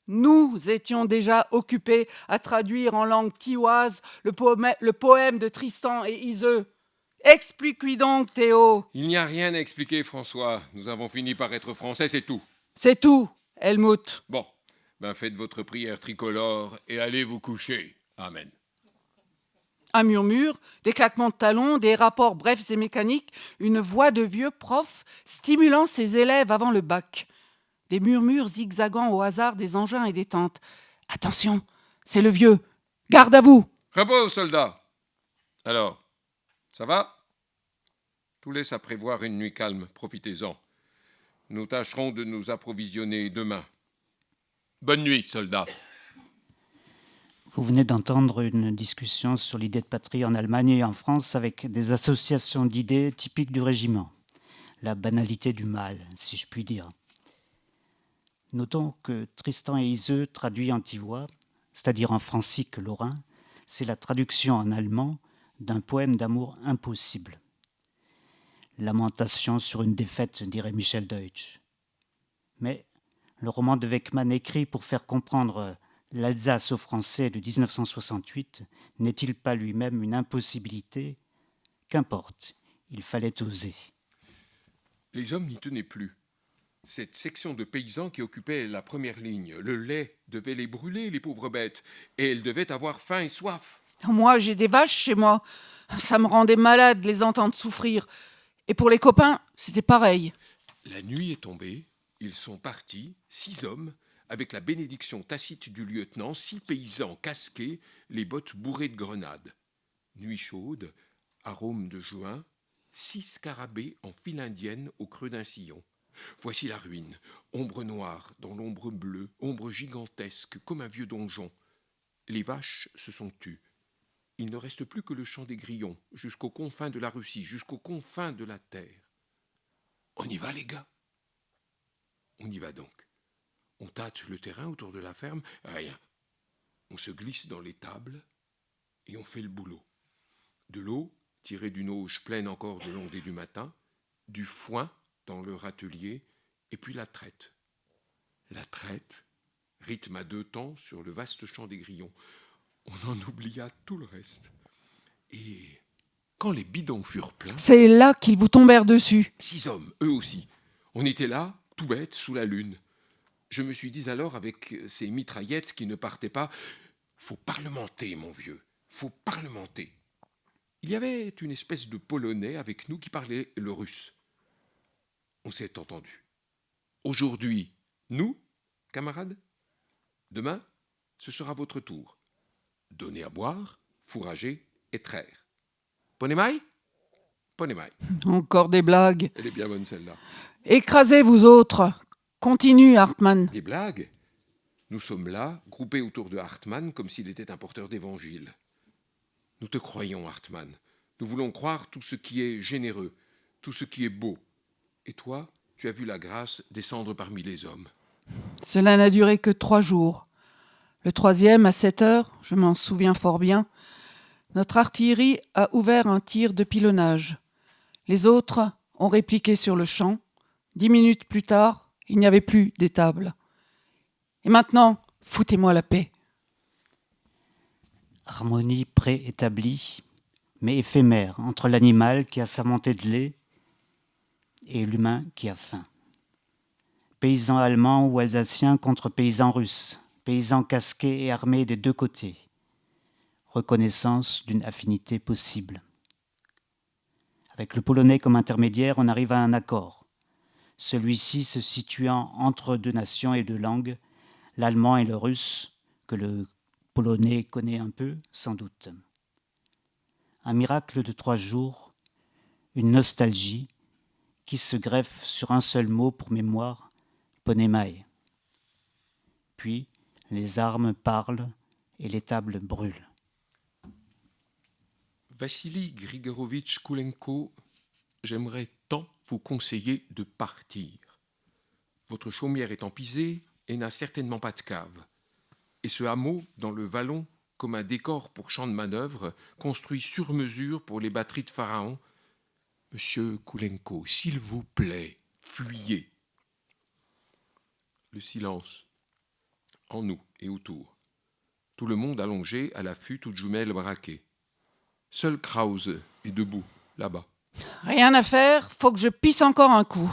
nous étions déjà occupés à traduire en langue tioise le poème de Tristan et Iseux. Explique-lui donc, Théo. Il n'y a rien à expliquer, François. Nous avons fini par être français, c'est tout. C'est tout, Helmut. Bon, ben faites votre prière tricolore et allez vous coucher. Amen. Un murmure, des claquements de talons, des rapports brefs et mécaniques, une voix de vieux prof stimulant ses élèves avant le bac. Des murmures zigzagant au hasard des engins et des tentes. « Attention, c'est le vieux. Garde à vous !» Repos, soldats. Alors, ça va? Tout laisse à prévoir une nuit calme, profitez-en. Nous tâcherons de nous approvisionner demain. Bonne nuit, soldats. Vous venez d'entendre une discussion sur l'idée de patrie en Allemagne et en France avec des associations d'idées typiques du régiment. La banalité du mal, si je puis dire. Notons que Tristan et Iseux, traduit en tivois, c'est-à-dire en francique lorrain, c'est la traduction en allemand d'un poème d'amour impossible. Lamentation sur une défaite, dirait Michel Deutsch. Mais le roman de Weckmann écrit pour faire comprendre l'Alsace aux Français de 1968 n'est-il pas lui-même une impossibilité? Qu'importe, il fallait oser. Les hommes n'y tenaient plus. Cette section de paysans qui occupait la première ligne, le lait devait les brûler, les pauvres bêtes, et elles devaient avoir faim et soif. Moi, j'ai des vaches chez moi. Ça me rendait malade de les entendre souffrir. Et pour les copains, c'était pareil. La nuit est tombée, ils sont partis, 6 hommes, avec la bénédiction tacite du lieutenant, 6 paysans casqués, les bottes bourrées de grenades. Nuit chaude, arôme de juin, 6 scarabées en file indienne au creux d'un sillon. Voici la ruine, ombre noire dans l'ombre bleue, ombre gigantesque comme un vieux donjon. Les vaches se sont tues. Il ne reste plus que le champ des grillons, jusqu'aux confins de la Russie, jusqu'aux confins de la terre. On y va, les gars? On y va donc. On tâte le terrain autour de la ferme, rien. On se glisse dans l'étable et on fait le boulot. De l'eau, tirée d'une auge pleine encore de l'ondée du matin, du foin dans leur atelier, et puis la traite. La traite, rythme à 2 temps sur le vaste champ des grillons. On en oublia tout le reste. Et quand les bidons furent pleins... C'est là qu'ils vous tombèrent dessus. 6 hommes, eux aussi. On était là, tout bête, sous la lune. Je me suis dit alors, avec ces mitraillettes qui ne partaient pas, « Faut parlementer, mon vieux, faut parlementer. » Il y avait une espèce de Polonais avec nous qui parlait le russe. On s'est entendu. Aujourd'hui, nous, camarades, demain, ce sera votre tour. Donner à boire, fourrager et traire. Ponemai? Poney. Encore des blagues. Elle est bien bonne celle-là. Écrasez, vous autres. Continue, Hartmann. Des blagues? Nous sommes là, groupés autour de Hartmann, comme s'il était un porteur d'évangile. Nous te croyons, Hartmann. Nous voulons croire tout ce qui est généreux, tout ce qui est beau. Et toi, tu as vu la grâce descendre parmi les hommes. Cela n'a duré que 3 jours. Le 3e, à 7 heures, je m'en souviens fort bien, notre artillerie a ouvert un tir de pilonnage. Les autres ont répliqué sur le champ. 10 minutes plus tard, il n'y avait plus d'étable. Et maintenant, foutez-moi la paix. Harmonie préétablie, mais éphémère, entre l'animal qui a sa montée de lait et l'humain qui a faim. Paysans allemands ou alsaciens contre paysans russes, paysans casqués et armés des 2 côtés. Reconnaissance d'une affinité possible. Avec le polonais comme intermédiaire, on arrive à un accord. Celui-ci se situant entre 2 nations et 2 langues, l'allemand et le russe, que le polonais connaît un peu, sans doute. Un miracle de 3 jours, une nostalgie qui se greffe sur un seul mot pour mémoire, Poney. Puis, les armes parlent et les tables brûlent. Vassili Grigorovitch Koulenko, j'aimerais tant vous conseiller de partir. Votre chaumière est empisée et n'a certainement pas de cave. Et ce hameau, dans le vallon, comme un décor pour champ de manœuvre, construit sur mesure pour les batteries de Pharaon. Monsieur Koulenko, s'il vous plaît, fuyez. Le silence, en nous et autour. Tout le monde allongé à l'affût, toute jumelle braquée. Seul Krause est debout, là-bas. Rien à faire, faut que je pisse encore un coup.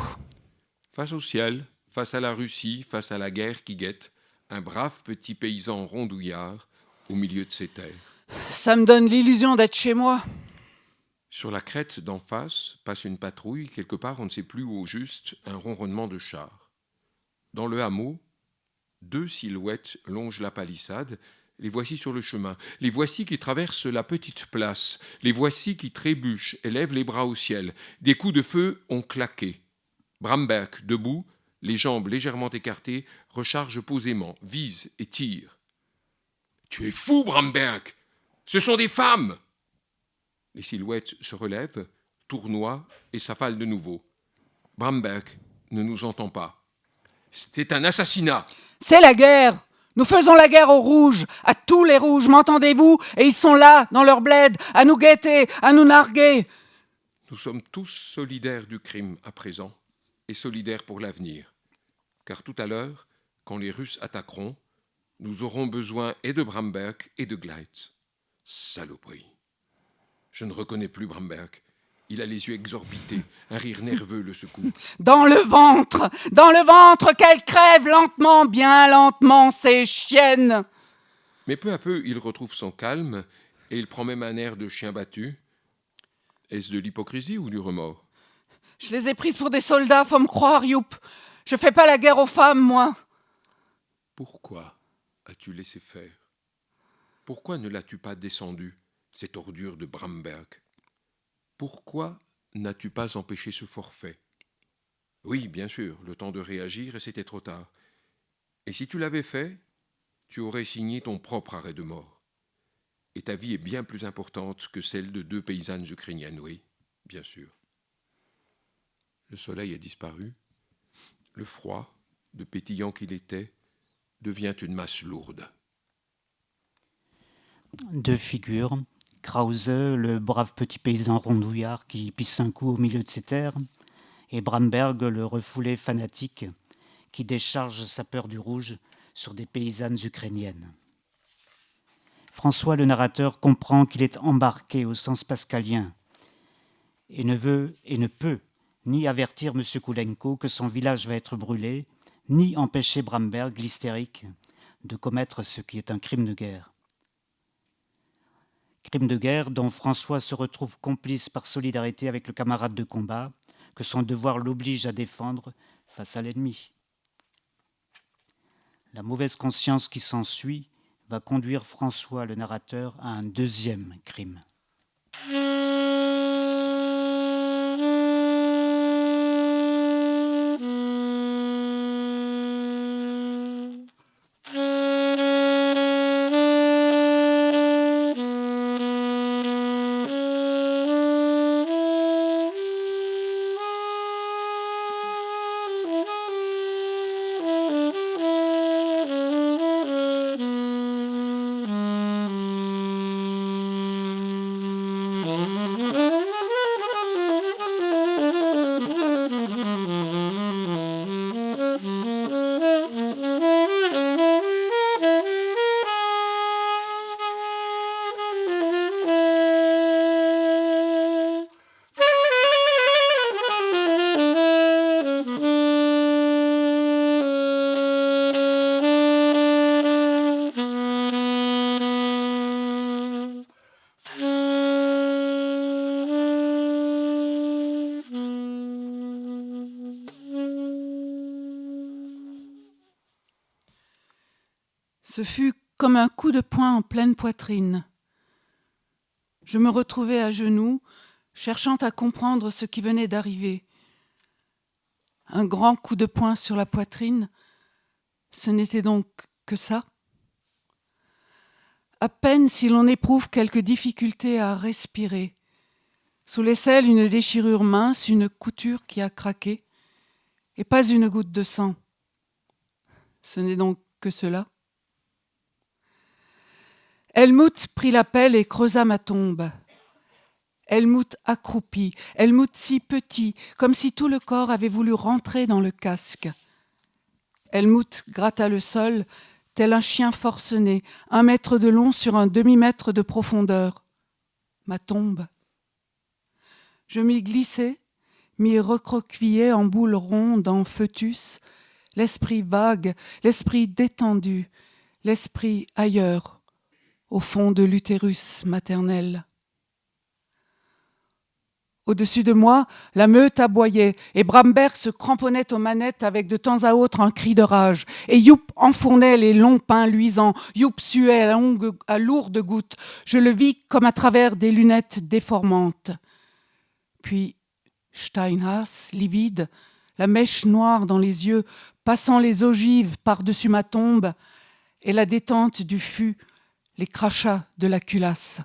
Face au ciel, face à la Russie, face à la guerre qui guette, un brave petit paysan rondouillard au milieu de ses terres. Ça me donne l'illusion d'être chez moi. Sur la crête d'en face passe une patrouille, quelque part on ne sait plus où au juste, un ronronnement de chars. Dans le hameau, 2 silhouettes longent la palissade. Les voici sur le chemin, les voici qui traversent la petite place, les voici qui trébuchent et lèvent les bras au ciel. Des coups de feu ont claqué. Bramberg, debout, les jambes légèrement écartées, recharge posément, vise et tire. « Tu es fou, Bramberg! Ce sont des femmes !» Les silhouettes se relèvent, tournoient et s'affalent de nouveau. Bramberg ne nous entend pas. C'est un assassinat. C'est la guerre. Nous faisons la guerre aux rouges, à tous les rouges, m'entendez-vous? Et ils sont là, dans leur bled, à nous guetter, à nous narguer. Nous sommes tous solidaires du crime à présent, et solidaires pour l'avenir. Car tout à l'heure, quand les Russes attaqueront, nous aurons besoin et de Bramberg et de Gleitz. Saloperie. Je ne reconnais plus Bramberg. Il a les yeux exorbités, un rire nerveux le secoue. Dans le ventre, qu'elle crève lentement, bien lentement, ces chiennes. Mais peu à peu, il retrouve son calme, et il prend même un air de chien battu. Est-ce de l'hypocrisie ou du remords? Je les ai prises pour des soldats, faut me croire, Youp. Je fais pas la guerre aux femmes, moi. Pourquoi as-tu laissé faire? Pourquoi ne l'as-tu pas descendu, cette ordure de Bramberg? Pourquoi n'as-tu pas empêché ce forfait? Oui, bien sûr, le temps de réagir et c'était trop tard. Et si tu l'avais fait, tu aurais signé ton propre arrêt de mort. Et ta vie est bien plus importante que celle de 2 paysannes ukrainiennes, oui, bien sûr. Le soleil a disparu. Le froid, de pétillant qu'il était, devient une masse lourde. 2 figures. Krause, le brave petit paysan rondouillard qui pisse un coup au milieu de ses terres, et Bramberg, le refoulé fanatique qui décharge sa peur du rouge sur des paysannes ukrainiennes. François, le narrateur, comprend qu'il est embarqué au sens pascalien et ne peut ni avertir M. Koulenko que son village va être brûlé, ni empêcher Bramberg, l'hystérique, de commettre ce qui est un crime de guerre. Crime de guerre dont François se retrouve complice par solidarité avec le camarade de combat, que son devoir l'oblige à défendre face à l'ennemi. La mauvaise conscience qui s'ensuit va conduire François, le narrateur, à un 2e crime. Ce fut comme un coup de poing en pleine poitrine. Je me retrouvai à genoux, cherchant à comprendre ce qui venait d'arriver. Un grand coup de poing sur la poitrine, ce n'était donc que ça. À peine si l'on éprouve quelque difficulté à respirer. Sous l'aisselle, une déchirure mince, une couture qui a craqué, et pas une goutte de sang. Ce n'est donc que cela. Helmut prit la pelle et creusa ma tombe. Helmut accroupi, Helmut si petit, comme si tout le corps avait voulu rentrer dans le casque. Helmut gratta le sol, tel un chien forcené, 1 mètre de long sur un demi-mètre de profondeur. Ma tombe. Je m'y glissai, m'y recroquevillai en boule ronde, en fœtus, l'esprit vague, l'esprit détendu, l'esprit ailleurs, au fond de l'utérus maternel. Au-dessus de moi, la meute aboyait et Bramberg se cramponnait aux manettes avec de temps à autre un cri de rage. Et Jupp enfournait les longs pains luisants. Jupp suait à lourdes gouttes. Je le vis comme à travers des lunettes déformantes. Puis Steinhaas, livide, la mèche noire dans les yeux, passant les ogives par-dessus ma tombe, et la détente du fût, les crachats de la culasse.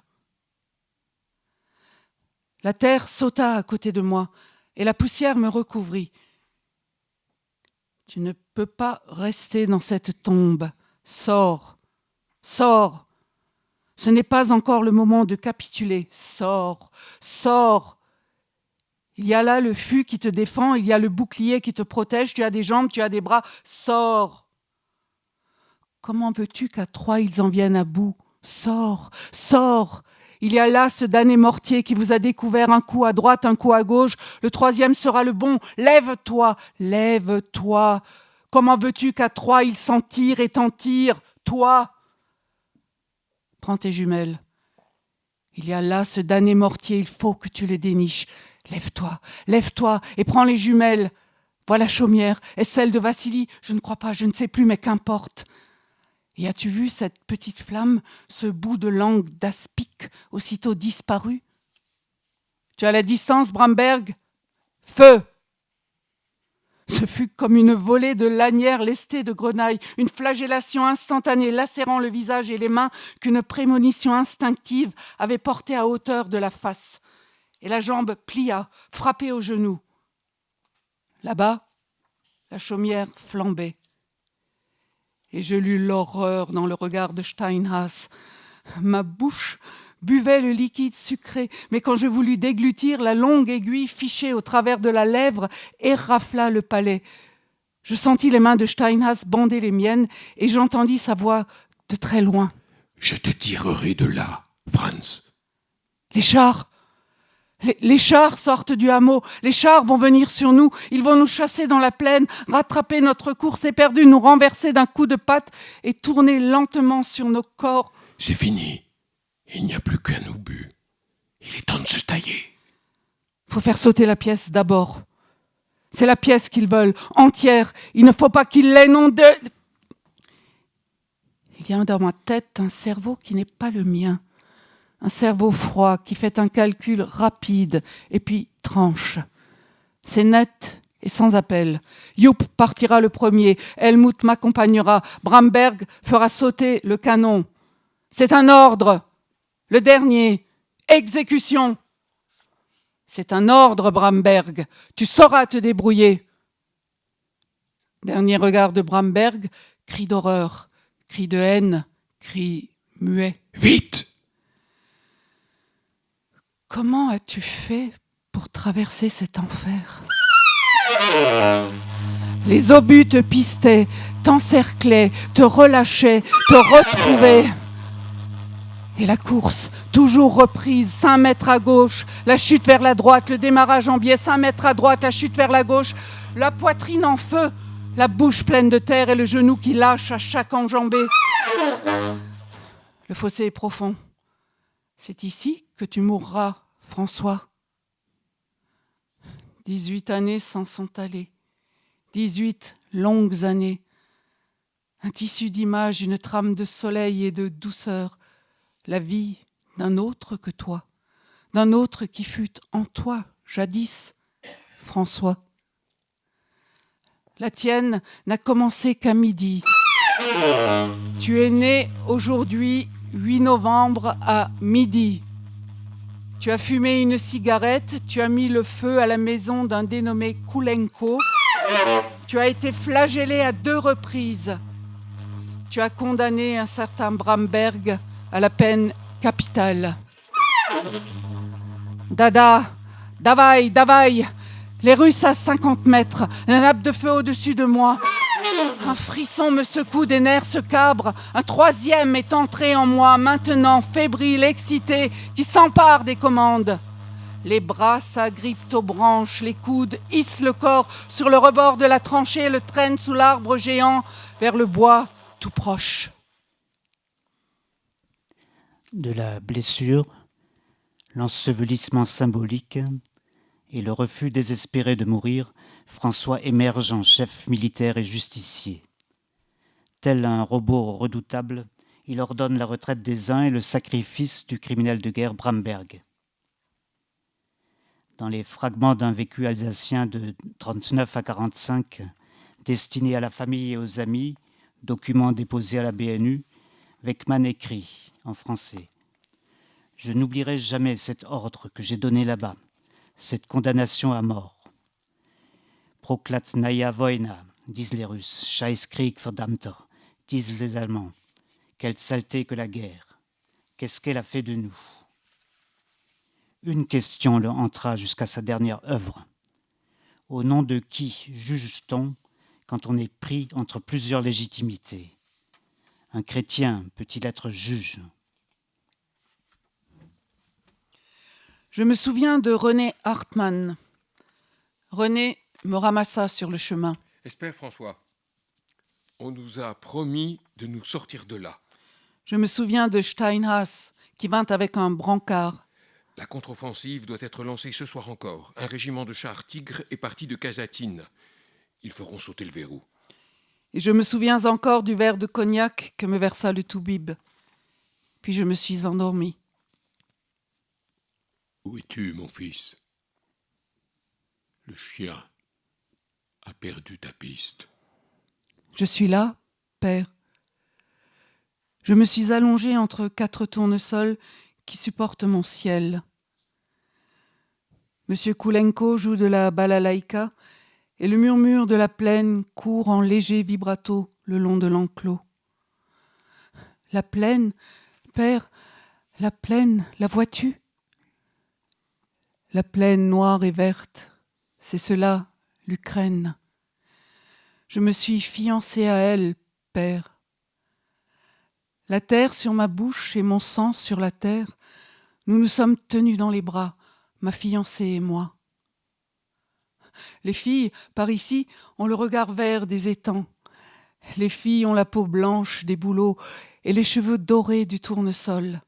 La terre sauta à côté de moi et la poussière me recouvrit. Tu ne peux pas rester dans cette tombe. Sors, sors. Ce n'est pas encore le moment de capituler. Sors, sors. Il y a là le fût qui te défend, il y a le bouclier qui te protège, tu as des jambes, tu as des bras. Sors. Comment veux-tu qu'à 3 ils en viennent à bout? Sors, sors. Il y a là ce damné mortier qui vous a découvert un coup à droite, un coup à gauche. Le 3e sera le bon. Lève-toi, lève-toi. Comment veux-tu qu'à 3 ils s'en tirent et t'en tirent? Toi. Prends tes jumelles. Il y a là ce damné mortier, il faut que tu le déniches. Lève-toi, lève-toi et prends les jumelles. Voilà Chaumière. Est-ce celle de Vassili? Je ne crois pas, je ne sais plus, mais qu'importe. Et as-tu vu cette petite flamme, ce bout de langue d'aspic, aussitôt disparu? Tu as la distance, Bramberg? Feu! Ce fut comme une volée de lanières lestées de grenaille, une flagellation instantanée lacérant le visage et les mains qu'une prémonition instinctive avait portée à hauteur de la face. Et la jambe plia, frappée au genou. Là-bas, la chaumière flambait. Et je lus l'horreur dans le regard de Steinhaas. Ma bouche buvait le liquide sucré, mais quand je voulus déglutir, la longue aiguille fichée au travers de la lèvre érafla le palais. Je sentis les mains de Steinhaas bander les miennes et j'entendis sa voix de très loin. « Je te tirerai de là, Franz. » Les chars! Les chars sortent du hameau, les chars vont venir sur nous, ils vont nous chasser dans la plaine, rattraper notre course éperdue, nous renverser d'un coup de patte et tourner lentement sur nos corps. C'est fini. Il n'y a plus qu'un obus. Il est temps de se tailler. Faut faire sauter la pièce d'abord. C'est la pièce qu'ils veulent, entière. Il ne faut pas qu'ils l'aient, non de... Il y a dans ma tête un cerveau qui n'est pas le mien. Un cerveau froid qui fait un calcul rapide et puis tranche. C'est net et sans appel. Jupp partira le premier, Helmut m'accompagnera, Bramberg fera sauter le canon. C'est un ordre. Le dernier, exécution. C'est un ordre, Bramberg. Tu sauras te débrouiller. Dernier regard de Bramberg, cri d'horreur, cri de haine, cri muet. Vite! Comment as-tu fait pour traverser cet enfer? Les obus te pistaient, t'encerclaient, te relâchaient, te retrouvaient. Et la course, toujours reprise, 5 mètres à gauche, la chute vers la droite, le démarrage en biais, 5 mètres à droite, la chute vers la gauche, la poitrine en feu, la bouche pleine de terre et le genou qui lâche à chaque enjambée. Le fossé est profond. C'est ici que tu mourras, François. 18 années s'en sont allées. 18 longues années. un tissu d'images, une trame de soleil et de douceur, la vie d'un autre que toi, d'un autre qui fut en toi, jadis, François. La tienne n'a commencé qu'à midi. Tu es né aujourd'hui, 8 novembre, à midi. Tu as fumé une cigarette, tu as mis le feu à la maison d'un dénommé Koulenko. Tu as été flagellé à 2 reprises. Tu as condamné un certain Bramberg à la peine capitale. Dada, davai, davai, les Russes à 50 mètres, la nappe de feu au-dessus de moi. Un frisson me secoue des nerfs, se cabre. Un troisième est entré en moi, maintenant fébrile, excité, qui s'empare des commandes. Les bras s'agrippent aux branches, les coudes hissent le corps sur le rebord de la tranchée, le traînent sous l'arbre géant vers le bois tout proche. De la blessure, l'ensevelissement symbolique et le refus désespéré de mourir, François émerge en chef militaire et justicier. Tel un robot redoutable, il ordonne la retraite des uns et le sacrifice du criminel de guerre Bramberg. Dans les fragments d'un vécu alsacien de 39 à 45, destiné à la famille et aux amis, document déposé à la BNU, Weckmann écrit en français « Je n'oublierai jamais cet ordre que j'ai donné là-bas, cette condamnation à mort. Proklatnaya Wojna, disent les Russes, Scheißkrieg verdammter, disent les Allemands. Quelle saleté que la guerre! Qu'est-ce qu'elle a fait de nous ?» Une question le hantera jusqu'à sa dernière œuvre. Au nom de qui juge-t-on quand on est pris entre plusieurs légitimités? Un chrétien peut-il être juge? Je me souviens de René Hartmann. René me ramassa sur le chemin. Espère, François, on nous a promis de nous sortir de là. Je me souviens de Steinhaas, qui vint avec un brancard. La contre-offensive doit être lancée ce soir encore. Un régiment de chars Tigre est parti de Kasatine. Ils feront sauter le verrou. Et je me souviens encore du verre de cognac que me versa le toubib. Puis je me suis endormi. Où es-tu, mon fils? Le chien a perdu ta piste. Je suis là, père. Je me suis allongé entre 4 tournesols qui supportent mon ciel. Monsieur Koulenko joue de la balalaïka et le murmure de la plaine court en léger vibrato le long de l'enclos. La plaine, père, la plaine, la vois-tu? La plaine noire et verte, c'est cela, l'Ukraine. Je me suis fiancé à elle, père. La terre sur ma bouche et mon sang sur la terre, nous nous sommes tenus dans les bras, ma fiancée et moi. Les filles, par ici, ont le regard vert des étangs. Les filles ont la peau blanche des bouleaux et les cheveux dorés du tournesol.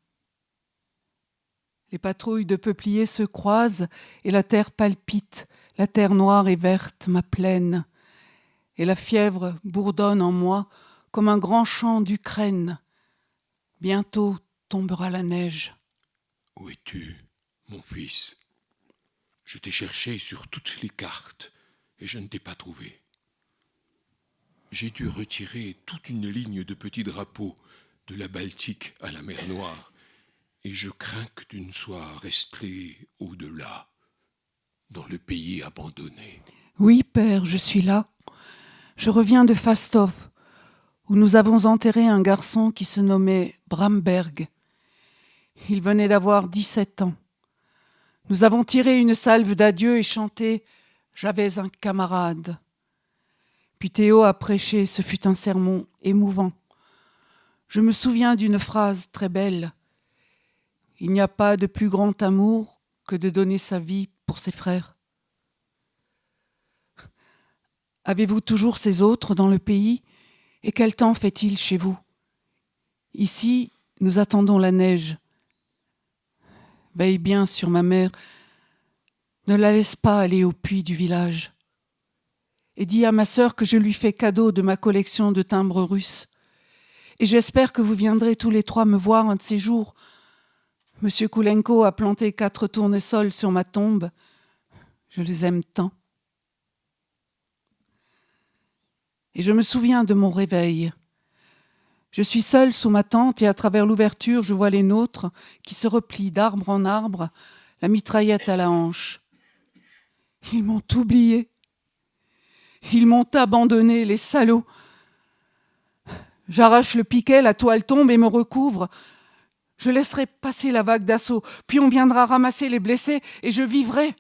Les patrouilles de peupliers se croisent et la terre palpite, la terre noire et verte, ma plaine. Et la fièvre bourdonne en moi comme un grand chant d'Ukraine. Bientôt tombera la neige. Où es-tu, mon fils? Je t'ai cherché sur toutes les cartes et je ne t'ai pas trouvé. J'ai dû retirer toute une ligne de petits drapeaux de la Baltique à la mer Noire et je crains que tu ne sois resté au-delà, dans le pays abandonné. Oui, père, je suis là. Je reviens de Fastov, où nous avons enterré un garçon qui se nommait Bramberg. Il venait d'avoir 17 ans. Nous avons tiré une salve d'adieu et chanté « J'avais un camarade ». Puis Théo a prêché, ce fut un sermon émouvant. Je me souviens d'une phrase très belle. « Il n'y a pas de plus grand amour que de donner sa vie pour ses frères ». Avez-vous toujours ces autres dans le pays? Et quel temps fait-il chez vous? Ici, nous attendons la neige. Veille bien sur ma mère. Ne la laisse pas aller au puits du village. et dis à ma sœur que je lui fais cadeau de ma collection de timbres russes. Et j'espère que vous viendrez tous les trois me voir un de ces jours. Monsieur Koulenko a planté 4 tournesols sur ma tombe. Je les aime tant. Et je me souviens de mon réveil. Je suis seule sous ma tente et à travers l'ouverture, je vois les nôtres qui se replient d'arbre en arbre, la mitraillette à la hanche. Ils m'ont oublié. Ils m'ont abandonné, les salauds. J'arrache le piquet, la toile tombe et me recouvre. Je laisserai passer la vague d'assaut, puis on viendra ramasser les blessés et je vivrai.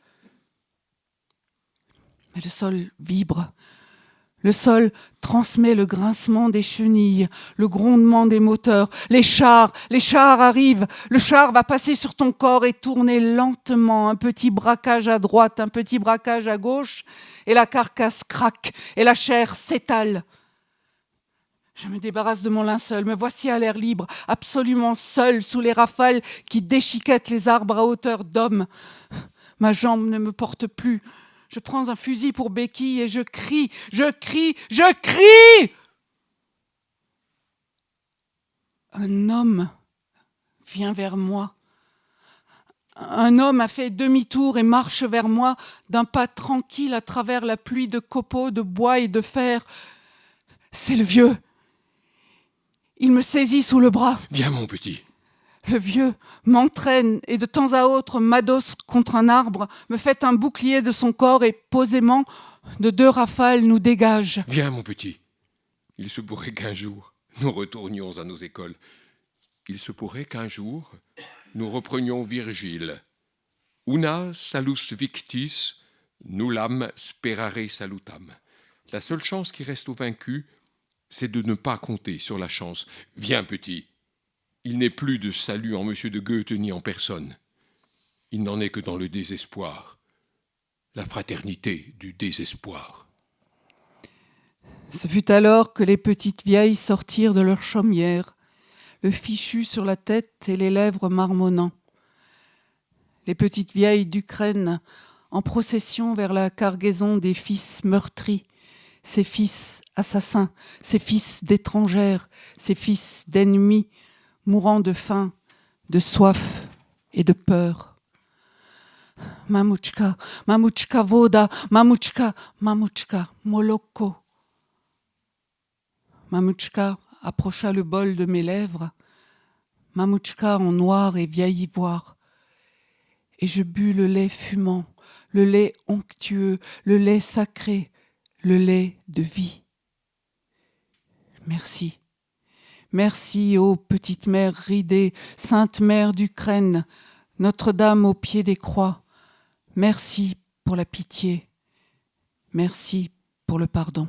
Mais le sol vibre. Le sol transmet le grincement des chenilles, le grondement des moteurs. Les chars arrivent. Le char va passer sur ton corps et tourner lentement. Un petit braquage à droite, un petit braquage à gauche. Et la carcasse craque et la chair s'étale. Je me débarrasse de mon linceul. Me voici à l'air libre, absolument seul sous les rafales qui déchiquettent les arbres à hauteur d'homme. Ma jambe ne me porte plus. Je prends un fusil pour béquille et je crie. Un homme vient vers moi. Un homme a fait demi-tour et marche vers moi d'un pas tranquille à travers la pluie de copeaux, de bois et de fer. C'est le vieux. Il me saisit sous le bras. Viens, mon petit. Le vieux m'entraîne et de temps à autre m'adosse contre un arbre, me fait un bouclier de son corps et posément, de 2 rafales, nous dégage. Viens, mon petit. Il se pourrait qu'un jour, nous retournions à nos écoles. Il se pourrait qu'un jour, nous reprenions Virgile. Una salus victis, nullam sperare salutam. La seule chance qui reste aux vaincus, c'est de ne pas compter sur la chance. Viens, petit. Il n'est plus de salut en Monsieur de Goethe ni en personne. Il n'en est que dans le désespoir. La fraternité du désespoir. Ce fut alors que les petites vieilles sortirent de leur chaumière, le fichu sur la tête et les lèvres marmonnant. Les petites vieilles d'Ukraine, en procession vers la cargaison des fils meurtris, ces fils assassins, ces fils d'étrangères, ces fils d'ennemis, mourant de faim, de soif et de peur. Mamuchka, mamuchka voda, mamuchka, mamuchka, moloko. Mamuchka approcha le bol de mes lèvres, Mamuchka en noir et vieil ivoire, et je bus le lait fumant, le lait onctueux, le lait sacré, le lait de vie. Merci. Merci, ô petite mère ridée, sainte mère d'Ukraine, Notre-Dame au pied des croix. Merci pour la pitié. Merci pour le pardon.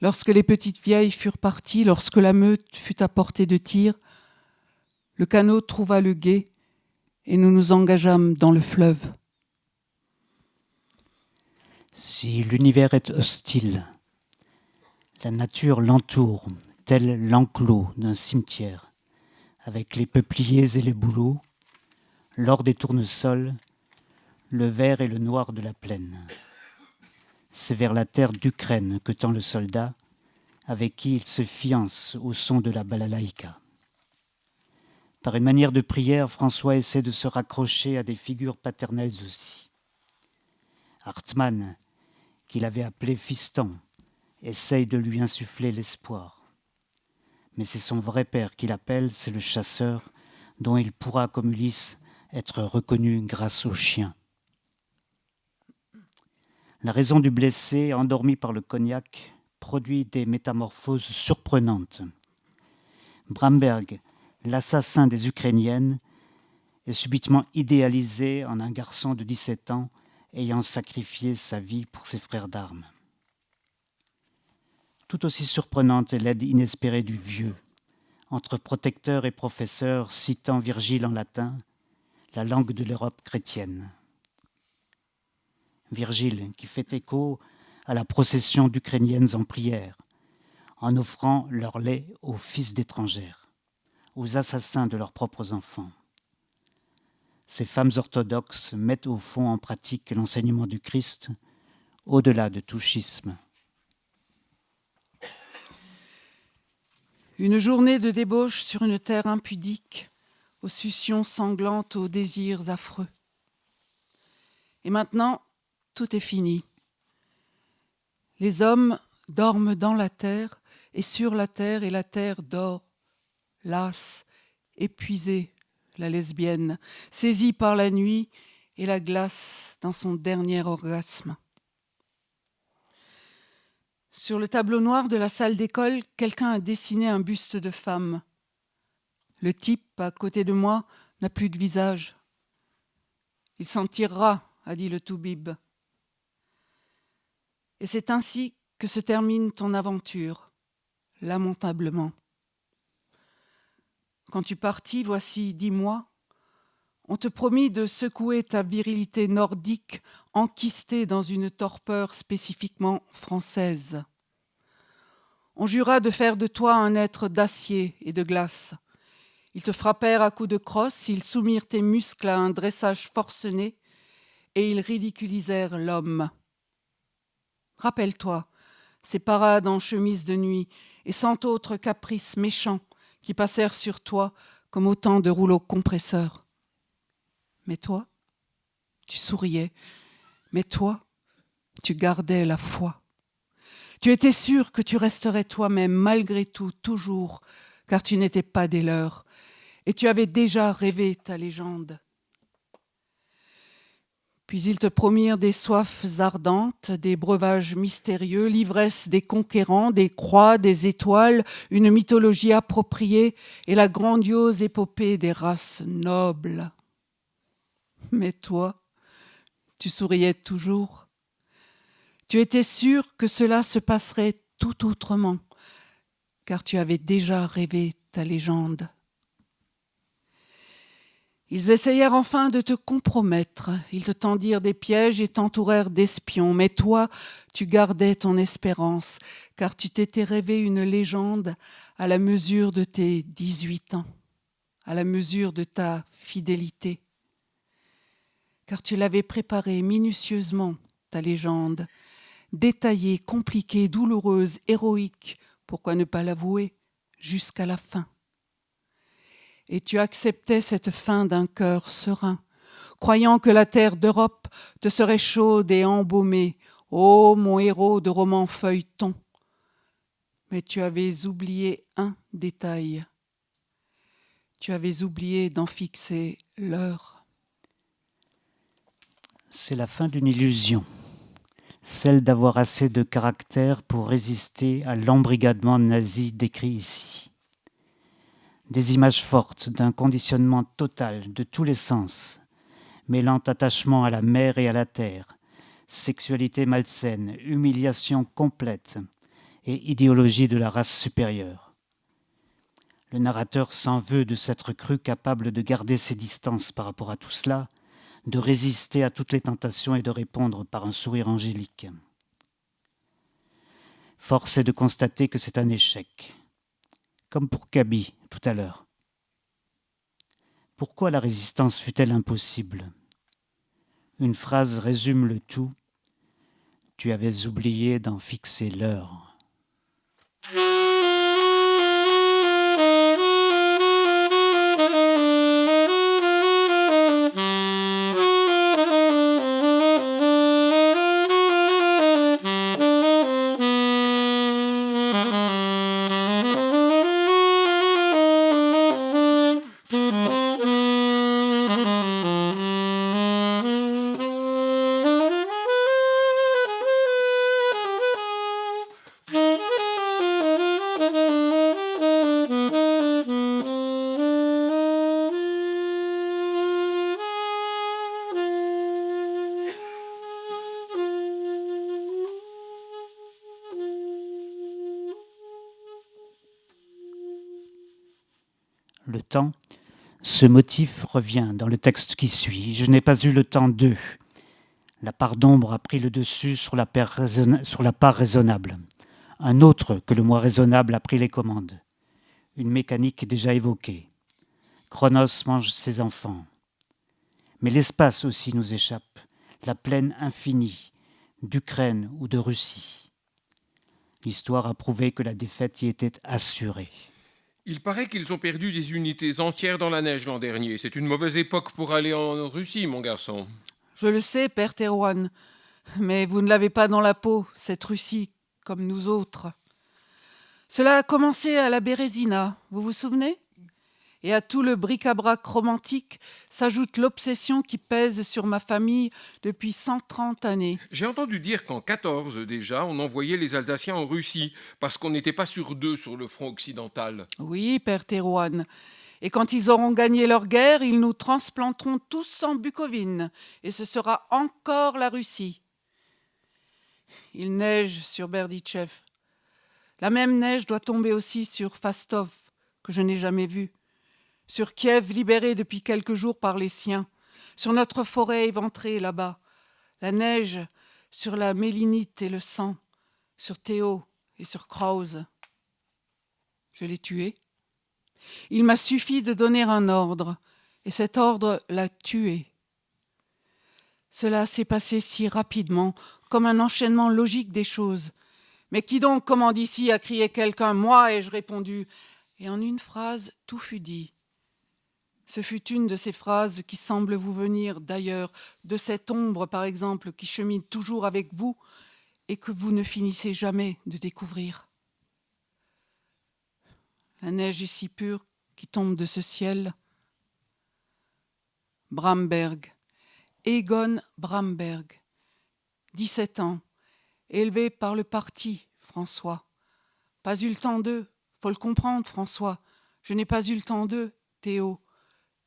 Lorsque les petites vieilles furent parties, lorsque la meute fut à portée de tir, le canot trouva le gué et nous nous engageâmes dans le fleuve. Si l'univers est hostile, la nature l'entoure, tel l'enclos d'un cimetière, avec les peupliers et les bouleaux, l'or des tournesols, le vert et le noir de la plaine. C'est vers la terre d'Ukraine que tend le soldat, avec qui il se fiance au son de la balalaïka. Par une manière de prière, François essaie de se raccrocher à des figures paternelles aussi. Hartmann, qu'il avait appelé fiston, essaye de lui insuffler l'espoir. Mais c'est son vrai père qu'il appelle, c'est le chasseur, dont il pourra, comme Ulysse, être reconnu grâce au chien. La raison du blessé, endormi par le cognac, produit des métamorphoses surprenantes. Bramberg, l'assassin des Ukrainiennes, est subitement idéalisé en un garçon de 17 ans ayant sacrifié sa vie pour ses frères d'armes. Tout aussi surprenante est l'aide inespérée du vieux, entre protecteur et professeur citant Virgile en latin, la langue de l'Europe chrétienne. Virgile qui fait écho à la procession d'Ukrainiennes en prière, en offrant leur lait aux fils d'étrangères, aux assassins de leurs propres enfants. Ces femmes orthodoxes mettent au fond en pratique l'enseignement du Christ au-delà de tout schisme. Une journée de débauche sur une terre impudique, aux succions sanglantes, aux désirs affreux. Et maintenant, tout est fini. Les hommes dorment dans la terre et sur la terre, et la terre dort, lasse, épuisée, la lesbienne, saisie par la nuit et la glace dans son dernier orgasme. Sur le tableau noir de la salle d'école, quelqu'un a dessiné un buste de femme. Le type à côté de moi n'a plus de visage. Il s'en tirera, a dit le toubib. Et c'est ainsi que se termine ton aventure, lamentablement. Quand tu partis, voici 10 mois, on te promit de secouer ta virilité nordique enquistée dans une torpeur spécifiquement française. On jura de faire de toi un être d'acier et de glace. Ils te frappèrent à coups de crosse, ils soumirent tes muscles à un dressage forcené et ils ridiculisèrent l'homme. Rappelle-toi, ces parades en chemise de nuit et cent autres caprices méchants qui passèrent sur toi comme autant de rouleaux compresseurs. Mais toi, tu souriais, mais toi, tu gardais la foi. Tu étais sûr que tu resterais toi-même malgré tout, toujours, car tu n'étais pas des leurs, et tu avais déjà rêvé ta légende. Puis ils te promirent des soifs ardentes, des breuvages mystérieux, l'ivresse des conquérants, des croix, des étoiles, une mythologie appropriée et la grandiose épopée des races nobles. Mais toi, tu souriais toujours. Tu étais sûr que cela se passerait tout autrement, car tu avais déjà rêvé ta légende. Ils essayèrent enfin de te compromettre, ils te tendirent des pièges et t'entourèrent d'espions, mais toi, tu gardais ton espérance, car tu t'étais rêvé une légende à la mesure de tes 18 ans, à la mesure de ta fidélité. Car tu l'avais préparée minutieusement, ta légende, détaillée, compliquée, douloureuse, héroïque, pourquoi ne pas l'avouer, jusqu'à la fin. Et tu acceptais cette fin d'un cœur serein, croyant que la terre d'Europe te serait chaude et embaumée, ô mon héros de roman feuilleton. Mais tu avais oublié un détail. Tu avais oublié d'en fixer l'heure. C'est la fin d'une illusion, celle d'avoir assez de caractère pour résister à l'embrigadement nazi décrit ici. Des images fortes d'un conditionnement total de tous les sens, mêlant attachement à la mer et à la terre, sexualité malsaine, humiliation complète et idéologie de la race supérieure. Le narrateur s'en veut de s'être cru capable de garder ses distances par rapport à tout cela, de résister à toutes les tentations et de répondre par un sourire angélique. Force est de constater que c'est un échec. Comme pour Gaby tout à l'heure. Pourquoi la résistance fut-elle impossible ? Une phrase résume le tout. Tu avais oublié d'en fixer l'heure. Le temps, ce motif revient dans le texte qui suit. Je n'ai pas eu le temps d'eux. La part d'ombre a pris le dessus sur la part raisonnable. Un autre que le moi raisonnable a pris les commandes. Une mécanique déjà évoquée. Chronos mange ses enfants. Mais l'espace aussi nous échappe. La plaine infinie, d'Ukraine ou de Russie. L'histoire a prouvé que la défaite y était assurée. Il paraît qu'ils ont perdu des unités entières dans la neige l'an dernier. C'est une mauvaise époque pour aller en Russie, mon garçon. Je le sais, père Thérouane, mais vous ne l'avez pas dans la peau, cette Russie, comme nous autres. Cela a commencé à la Bérésina, vous vous souvenez ? Et à tout le bric-à-brac romantique s'ajoute l'obsession qui pèse sur ma famille depuis 130 années. J'ai entendu dire qu'en 14 déjà, on envoyait les Alsaciens en Russie, parce qu'on n'était pas sur d'eux sur le front occidental. Oui, père Thérouane. Et quand ils auront gagné leur guerre, ils nous transplanteront tous en Bucovine. Et ce sera encore la Russie. Il neige sur Berdichev. La même neige doit tomber aussi sur Fastov, que je n'ai jamais vu. Sur Kiev libéré depuis quelques jours par les siens, sur notre forêt éventrée là-bas, la neige sur la mélinite et le sang, sur Théo et sur Krause. Je l'ai tué. Il m'a suffi de donner un ordre, et cet ordre l'a tué. Cela s'est passé si rapidement, comme un enchaînement logique des choses. Mais qui donc commande ici a crié quelqu'un, moi, ai-je répondu, et en une phrase, tout fut dit. Ce fut une de ces phrases qui semblent vous venir d'ailleurs, de cette ombre par exemple qui chemine toujours avec vous et que vous ne finissez jamais de découvrir. La neige est si pure qui tombe de ce ciel. Bramberg, Egon Bramberg, 17 ans, élevé par le parti, François. Pas eu le temps d'eux, faut le comprendre, François. Je n'ai pas eu le temps d'eux, Théo.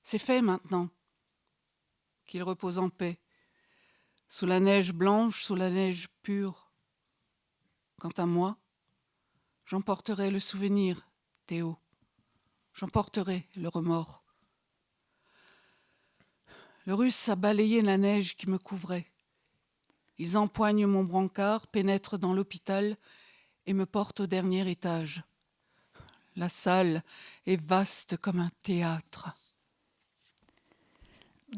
C'est fait maintenant. Qu'il repose en paix, sous la neige blanche, sous la neige pure. Quant à moi, j'emporterai le souvenir, Théo. J'emporterai le remords. Le Russe a balayé la neige qui me couvrait. Ils empoignent mon brancard, pénètrent dans l'hôpital et me portent au dernier étage. La salle est vaste comme un théâtre.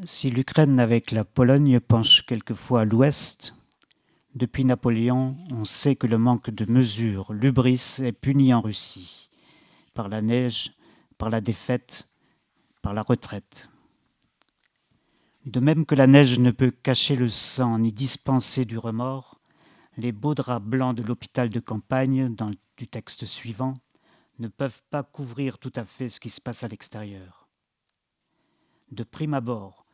Si l'Ukraine avec la Pologne penche quelquefois à l'ouest, depuis Napoléon, on sait que le manque de mesure, l'hubris, est puni en Russie, par la neige, par la défaite, par la retraite. De même que la neige ne peut cacher le sang ni dispenser du remords, les beaux draps blancs de l'hôpital de campagne, du texte suivant, ne peuvent pas couvrir tout à fait ce qui se passe à l'extérieur. De prime abord,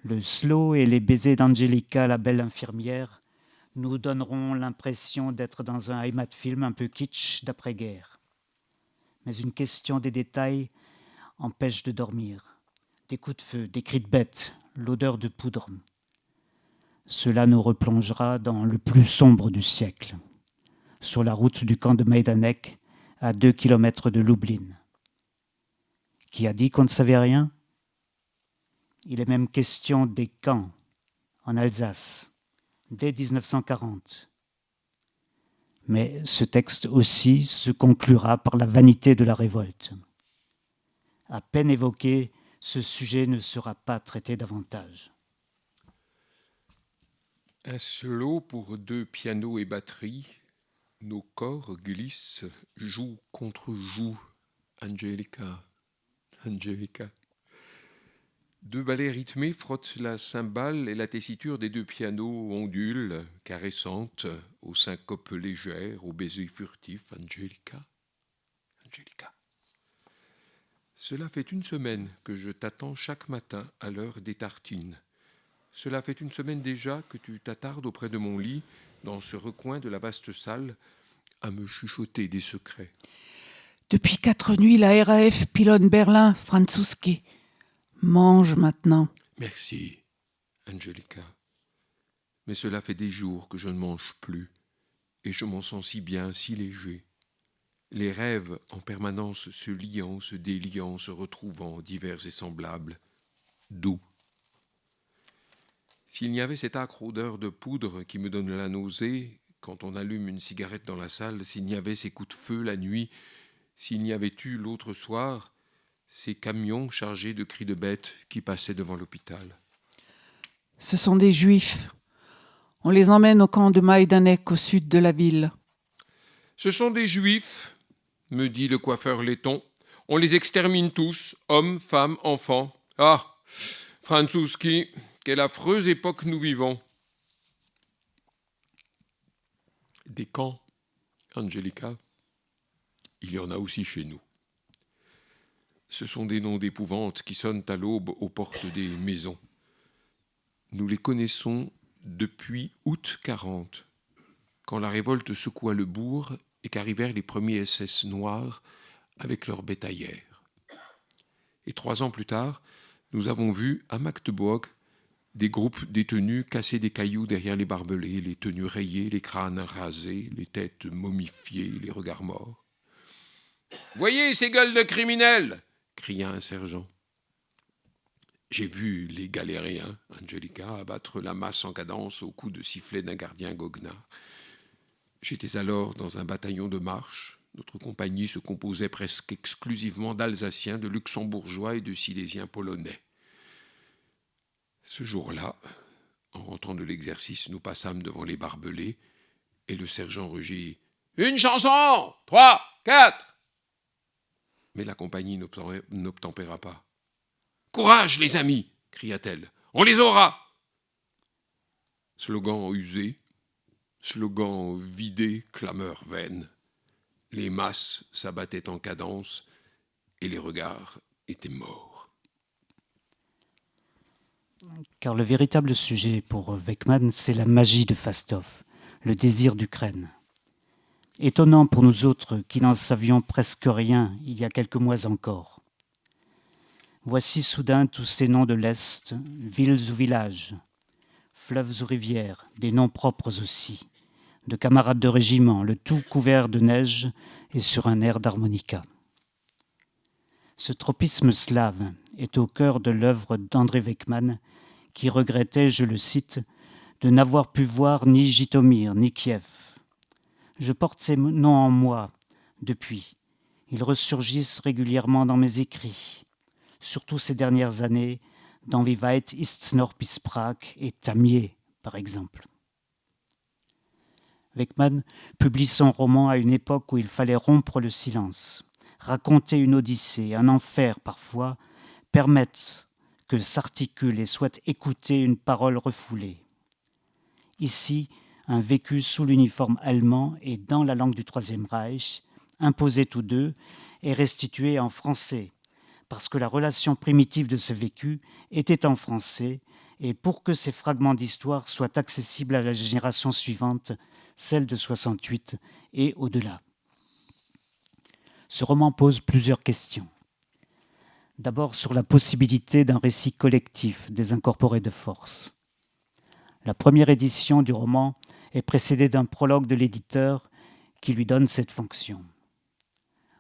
le slow et les baisers d'Angelica, la belle infirmière, nous donneront l'impression d'être dans un Heimatfilm un peu kitsch d'après-guerre. Mais une question des détails empêche de dormir. Des coups de feu, des cris de bêtes, l'odeur de poudre. Cela nous replongera dans le plus sombre du siècle, sur la route du camp de Majdanek, à 2 kilomètres de Lublin. Qui a dit qu'on ne savait rien ? Il est même question des camps en Alsace, dès 1940. Mais ce texte aussi se conclura par la vanité de la révolte. À peine évoqué, ce sujet ne sera pas traité davantage. Un solo pour 2 pianos et batterie. Nos corps glissent, joue contre joue. Angelica, Angelica. 2 ballets rythmés frottent la cymbale et la tessiture des 2 pianos ondulent, caressantes, aux syncopes légères, aux baisers furtifs. Angelica, Angelica. Cela fait 1 semaine que je t'attends chaque matin à l'heure des tartines. Cela fait 1 semaine déjà que tu t'attardes auprès de mon lit, dans ce recoin de la vaste salle, à me chuchoter des secrets. Depuis 4 nuits, la RAF pilonne Berlin, Franzuski. Mange maintenant. Merci, Angelica. Mais cela fait des jours que je ne mange plus, et je m'en sens si bien, si léger. Les rêves en permanence se liant, se déliant, se retrouvant, divers et semblables, doux. S'il n'y avait cette âcre odeur de poudre qui me donne la nausée, quand on allume une cigarette dans la salle, s'il n'y avait ces coups de feu la nuit, s'il n'y avait eu l'autre soir, ces camions chargés de cris de bêtes qui passaient devant l'hôpital. Ce sont des juifs. On les emmène au camp de Majdanek au sud de la ville. Ce sont des juifs, me dit le coiffeur laiton. On les extermine tous, hommes, femmes, enfants. Ah, Franzouski, quelle affreuse époque nous vivons. Des camps, Angelica, il y en a aussi chez nous. Ce sont des noms d'épouvante qui sonnent à l'aube aux portes des maisons. Nous les connaissons depuis août 40, quand la révolte secoua le bourg et qu'arrivèrent les premiers SS noirs avec leurs bétaillères. Et 3 ans plus tard, nous avons vu à Magdebourg des groupes détenus casser des cailloux derrière les barbelés, les tenues rayées, les crânes rasés, les têtes momifiées, les regards morts. « Voyez ces gueules de criminels !» cria un sergent. J'ai vu les galériens, Angelica, abattre la masse en cadence au coup de sifflet d'un gardien goguenard. J'étais alors dans un bataillon de marche. Notre compagnie se composait presque exclusivement d'Alsaciens, de Luxembourgeois et de Silésiens polonais. Ce jour-là, en rentrant de l'exercice, nous passâmes devant les barbelés et le sergent rugit « Une chanson ! 3, 4 !» Mais la compagnie n'obtempéra pas. « Courage, les amis !» cria-t-elle. « On les aura !» Slogan usé, slogan vidé, clameur vaine. Les masses s'abattaient en cadence et les regards étaient morts. Car le véritable sujet pour Weckmann, c'est la magie de Fastov, le désir d'Ukraine. Étonnant pour nous autres qui n'en savions presque rien il y a quelques mois encore. Voici soudain tous ces noms de l'Est, villes ou villages, fleuves ou rivières, des noms propres aussi, de camarades de régiment, le tout couvert de neige et sur un air d'harmonica. Ce tropisme slave est au cœur de l'œuvre d'André Weckmann, qui regrettait, je le cite, de n'avoir pu voir ni Jitomir ni Kiev. Je porte ces noms en moi depuis. Ils ressurgissent régulièrement dans mes écrits, surtout ces dernières années, dans Wie weit ist's noch bis Prag et Tamier, par exemple. Weckmann publie son roman à une époque où il fallait rompre le silence, raconter une odyssée, un enfer parfois, permettre que s'articule et soit écoutée une parole refoulée. Ici, un vécu sous l'uniforme allemand et dans la langue du Troisième Reich, imposés tous deux et restitués en français, parce que la relation primitive de ce vécu était en français, et pour que ces fragments d'histoire soient accessibles à la génération suivante, celle de 68 et au-delà. Ce roman pose plusieurs questions. D'abord sur la possibilité d'un récit collectif des incorporés de force. La première édition du roman est précédée d'un prologue de l'éditeur qui lui donne cette fonction.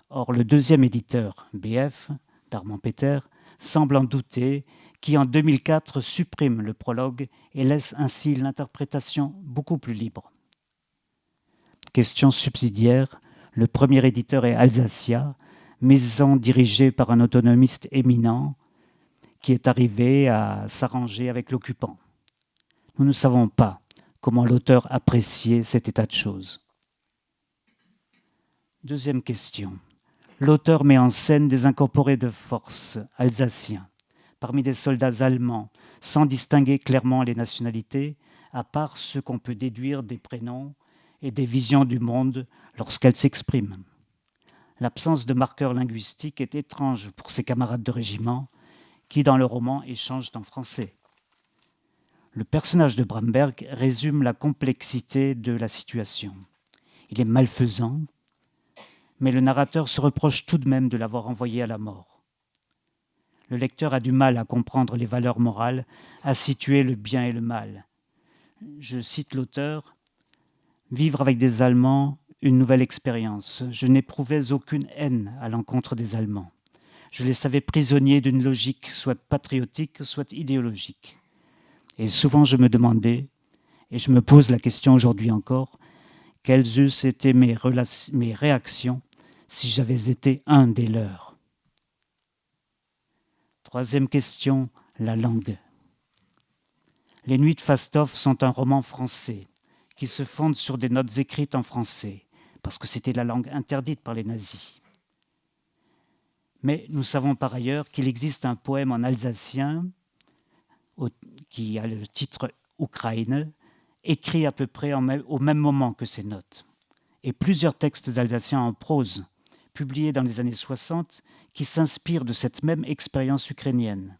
Or, le deuxième éditeur, BF, d'Armand Peter, semble en douter, qui en 2004 supprime le prologue et laisse ainsi l'interprétation beaucoup plus libre. Question subsidiaire, le premier éditeur est Alsacia, maison dirigée par un autonomiste éminent qui est arrivé à s'arranger avec l'occupant. Nous ne savons pas comment l'auteur appréciait cet état de choses. Deuxième question. L'auteur met en scène des incorporés de force alsaciens, parmi des soldats allemands, sans distinguer clairement les nationalités, à part ceux qu'on peut déduire des prénoms et des visions du monde lorsqu'elles s'expriment. L'absence de marqueurs linguistiques est étrange pour ses camarades de régiment, qui dans le roman échangent en français. Le personnage de Bramberg résume la complexité de la situation. Il est malfaisant, mais le narrateur se reproche tout de même de l'avoir envoyé à la mort. Le lecteur a du mal à comprendre les valeurs morales, à situer le bien et le mal. Je cite l'auteur, « Vivre avec des Allemands, une nouvelle expérience. Je n'éprouvais aucune haine à l'encontre des Allemands. Je les savais prisonniers d'une logique soit patriotique, soit idéologique. Et souvent je me demandais, et je me pose la question aujourd'hui encore, quelles eussent été mes réactions si j'avais été un des leurs. Troisième question, la langue. Les Nuits de Fastov sont un roman français qui se fonde sur des notes écrites en français, parce que c'était la langue interdite par les nazis. Mais nous savons par ailleurs qu'il existe un poème en alsacien qui a le titre Ukraine, écrit à peu près au même moment que ces notes. Et plusieurs textes alsaciens en prose, publiés dans les années 60, qui s'inspirent de cette même expérience ukrainienne.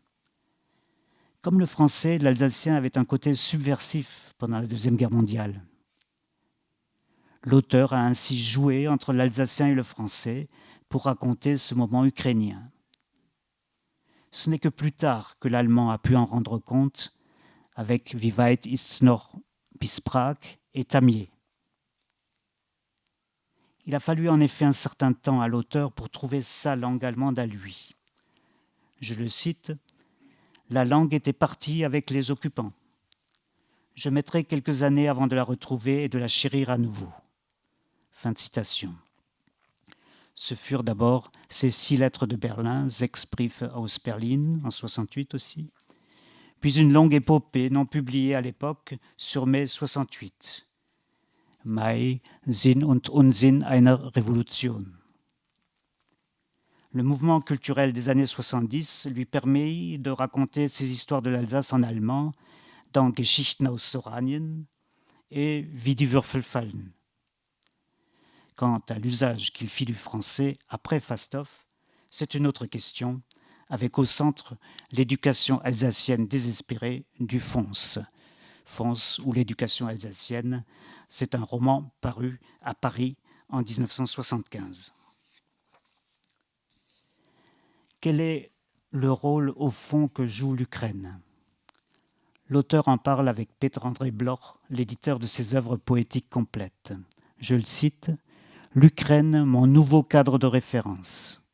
Comme le français, l'alsacien avait un côté subversif pendant la Deuxième Guerre mondiale. L'auteur a ainsi joué entre l'alsacien et le français pour raconter ce moment ukrainien. Ce n'est que plus tard que l'allemand a pu en rendre compte avec Wie weit ist's noch bis Prag et Tamier. Il a fallu en effet un certain temps à l'auteur pour trouver sa langue allemande à lui. Je le cite, « La langue était partie avec les occupants. Je mettrai quelques années avant de la retrouver et de la chérir à nouveau. » Fin de citation. Ce furent d'abord ces 6 lettres de Berlin, 6 Briefe aus Berlin, en 68 aussi, puis une longue épopée non publiée à l'époque sur mai 68. Mai, Sinn und Unsinn einer Revolution. Le mouvement culturel des années 70 lui permet de raconter ses histoires de l'Alsace en allemand dans Geschichten aus Oranien et Wie die Würfel fallen. Quant à l'usage qu'il fit du français après Fastov, c'est une autre question, avec au centre l'éducation alsacienne désespérée du Fons. Fons ou l'éducation alsacienne, c'est un roman paru à Paris en 1975. Quel est le rôle au fond que joue l'Ukraine ? L'auteur en parle avec Petr-André Bloch, l'éditeur de ses œuvres poétiques complètes. Je le cite, « L'Ukraine, mon nouveau cadre de référence. »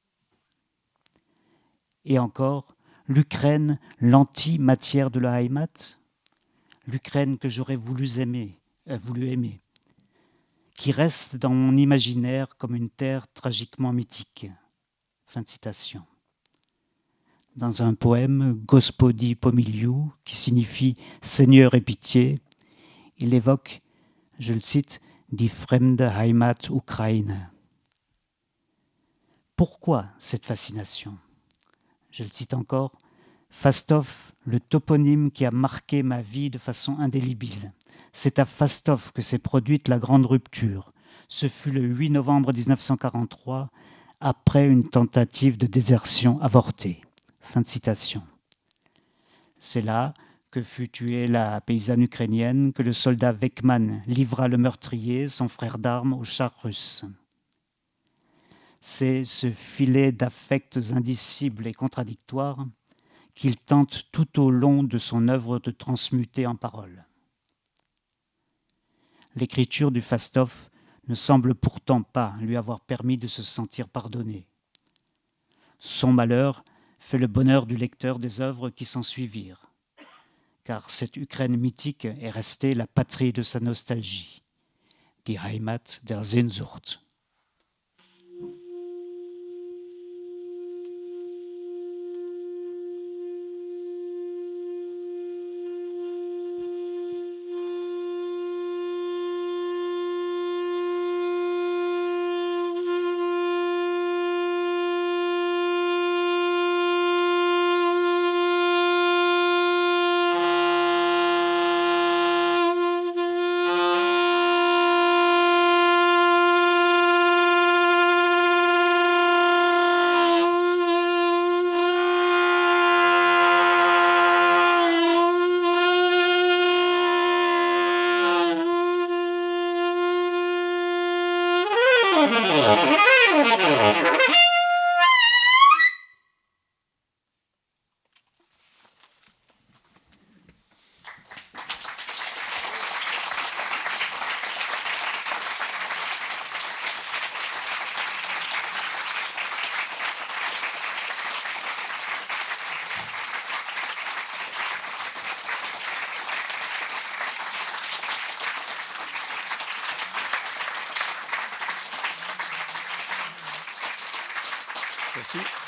Et encore, l'Ukraine, l'anti-matière de la Heimat, l'Ukraine que j'aurais voulu aimer, qui reste dans mon imaginaire comme une terre tragiquement mythique. Fin de citation. Dans un poème, Gospodi Pomiliu, qui signifie Seigneur et pitié, il évoque, je le cite, Die fremde Heimat Ukraine. Pourquoi cette fascination ? Je le cite encore, Fastov, le toponyme qui a marqué ma vie de façon indélébile. C'est à Fastov que s'est produite la grande rupture. Ce fut le 8 novembre 1943, après une tentative de désertion avortée. Fin de citation. C'est là que fut tuée la paysanne ukrainienne, que le soldat Vekman livra le meurtrier, son frère d'armes, aux chars russes. C'est ce filet d'affects indicibles et contradictoires qu'il tente tout au long de son œuvre de transmuter en paroles. L'écriture du Fastov ne semble pourtant pas lui avoir permis de se sentir pardonné. Son malheur fait le bonheur du lecteur des œuvres qui s'en suivirent, car cette Ukraine mythique est restée la patrie de sa nostalgie, die Heimat der Sehnsucht. Merci.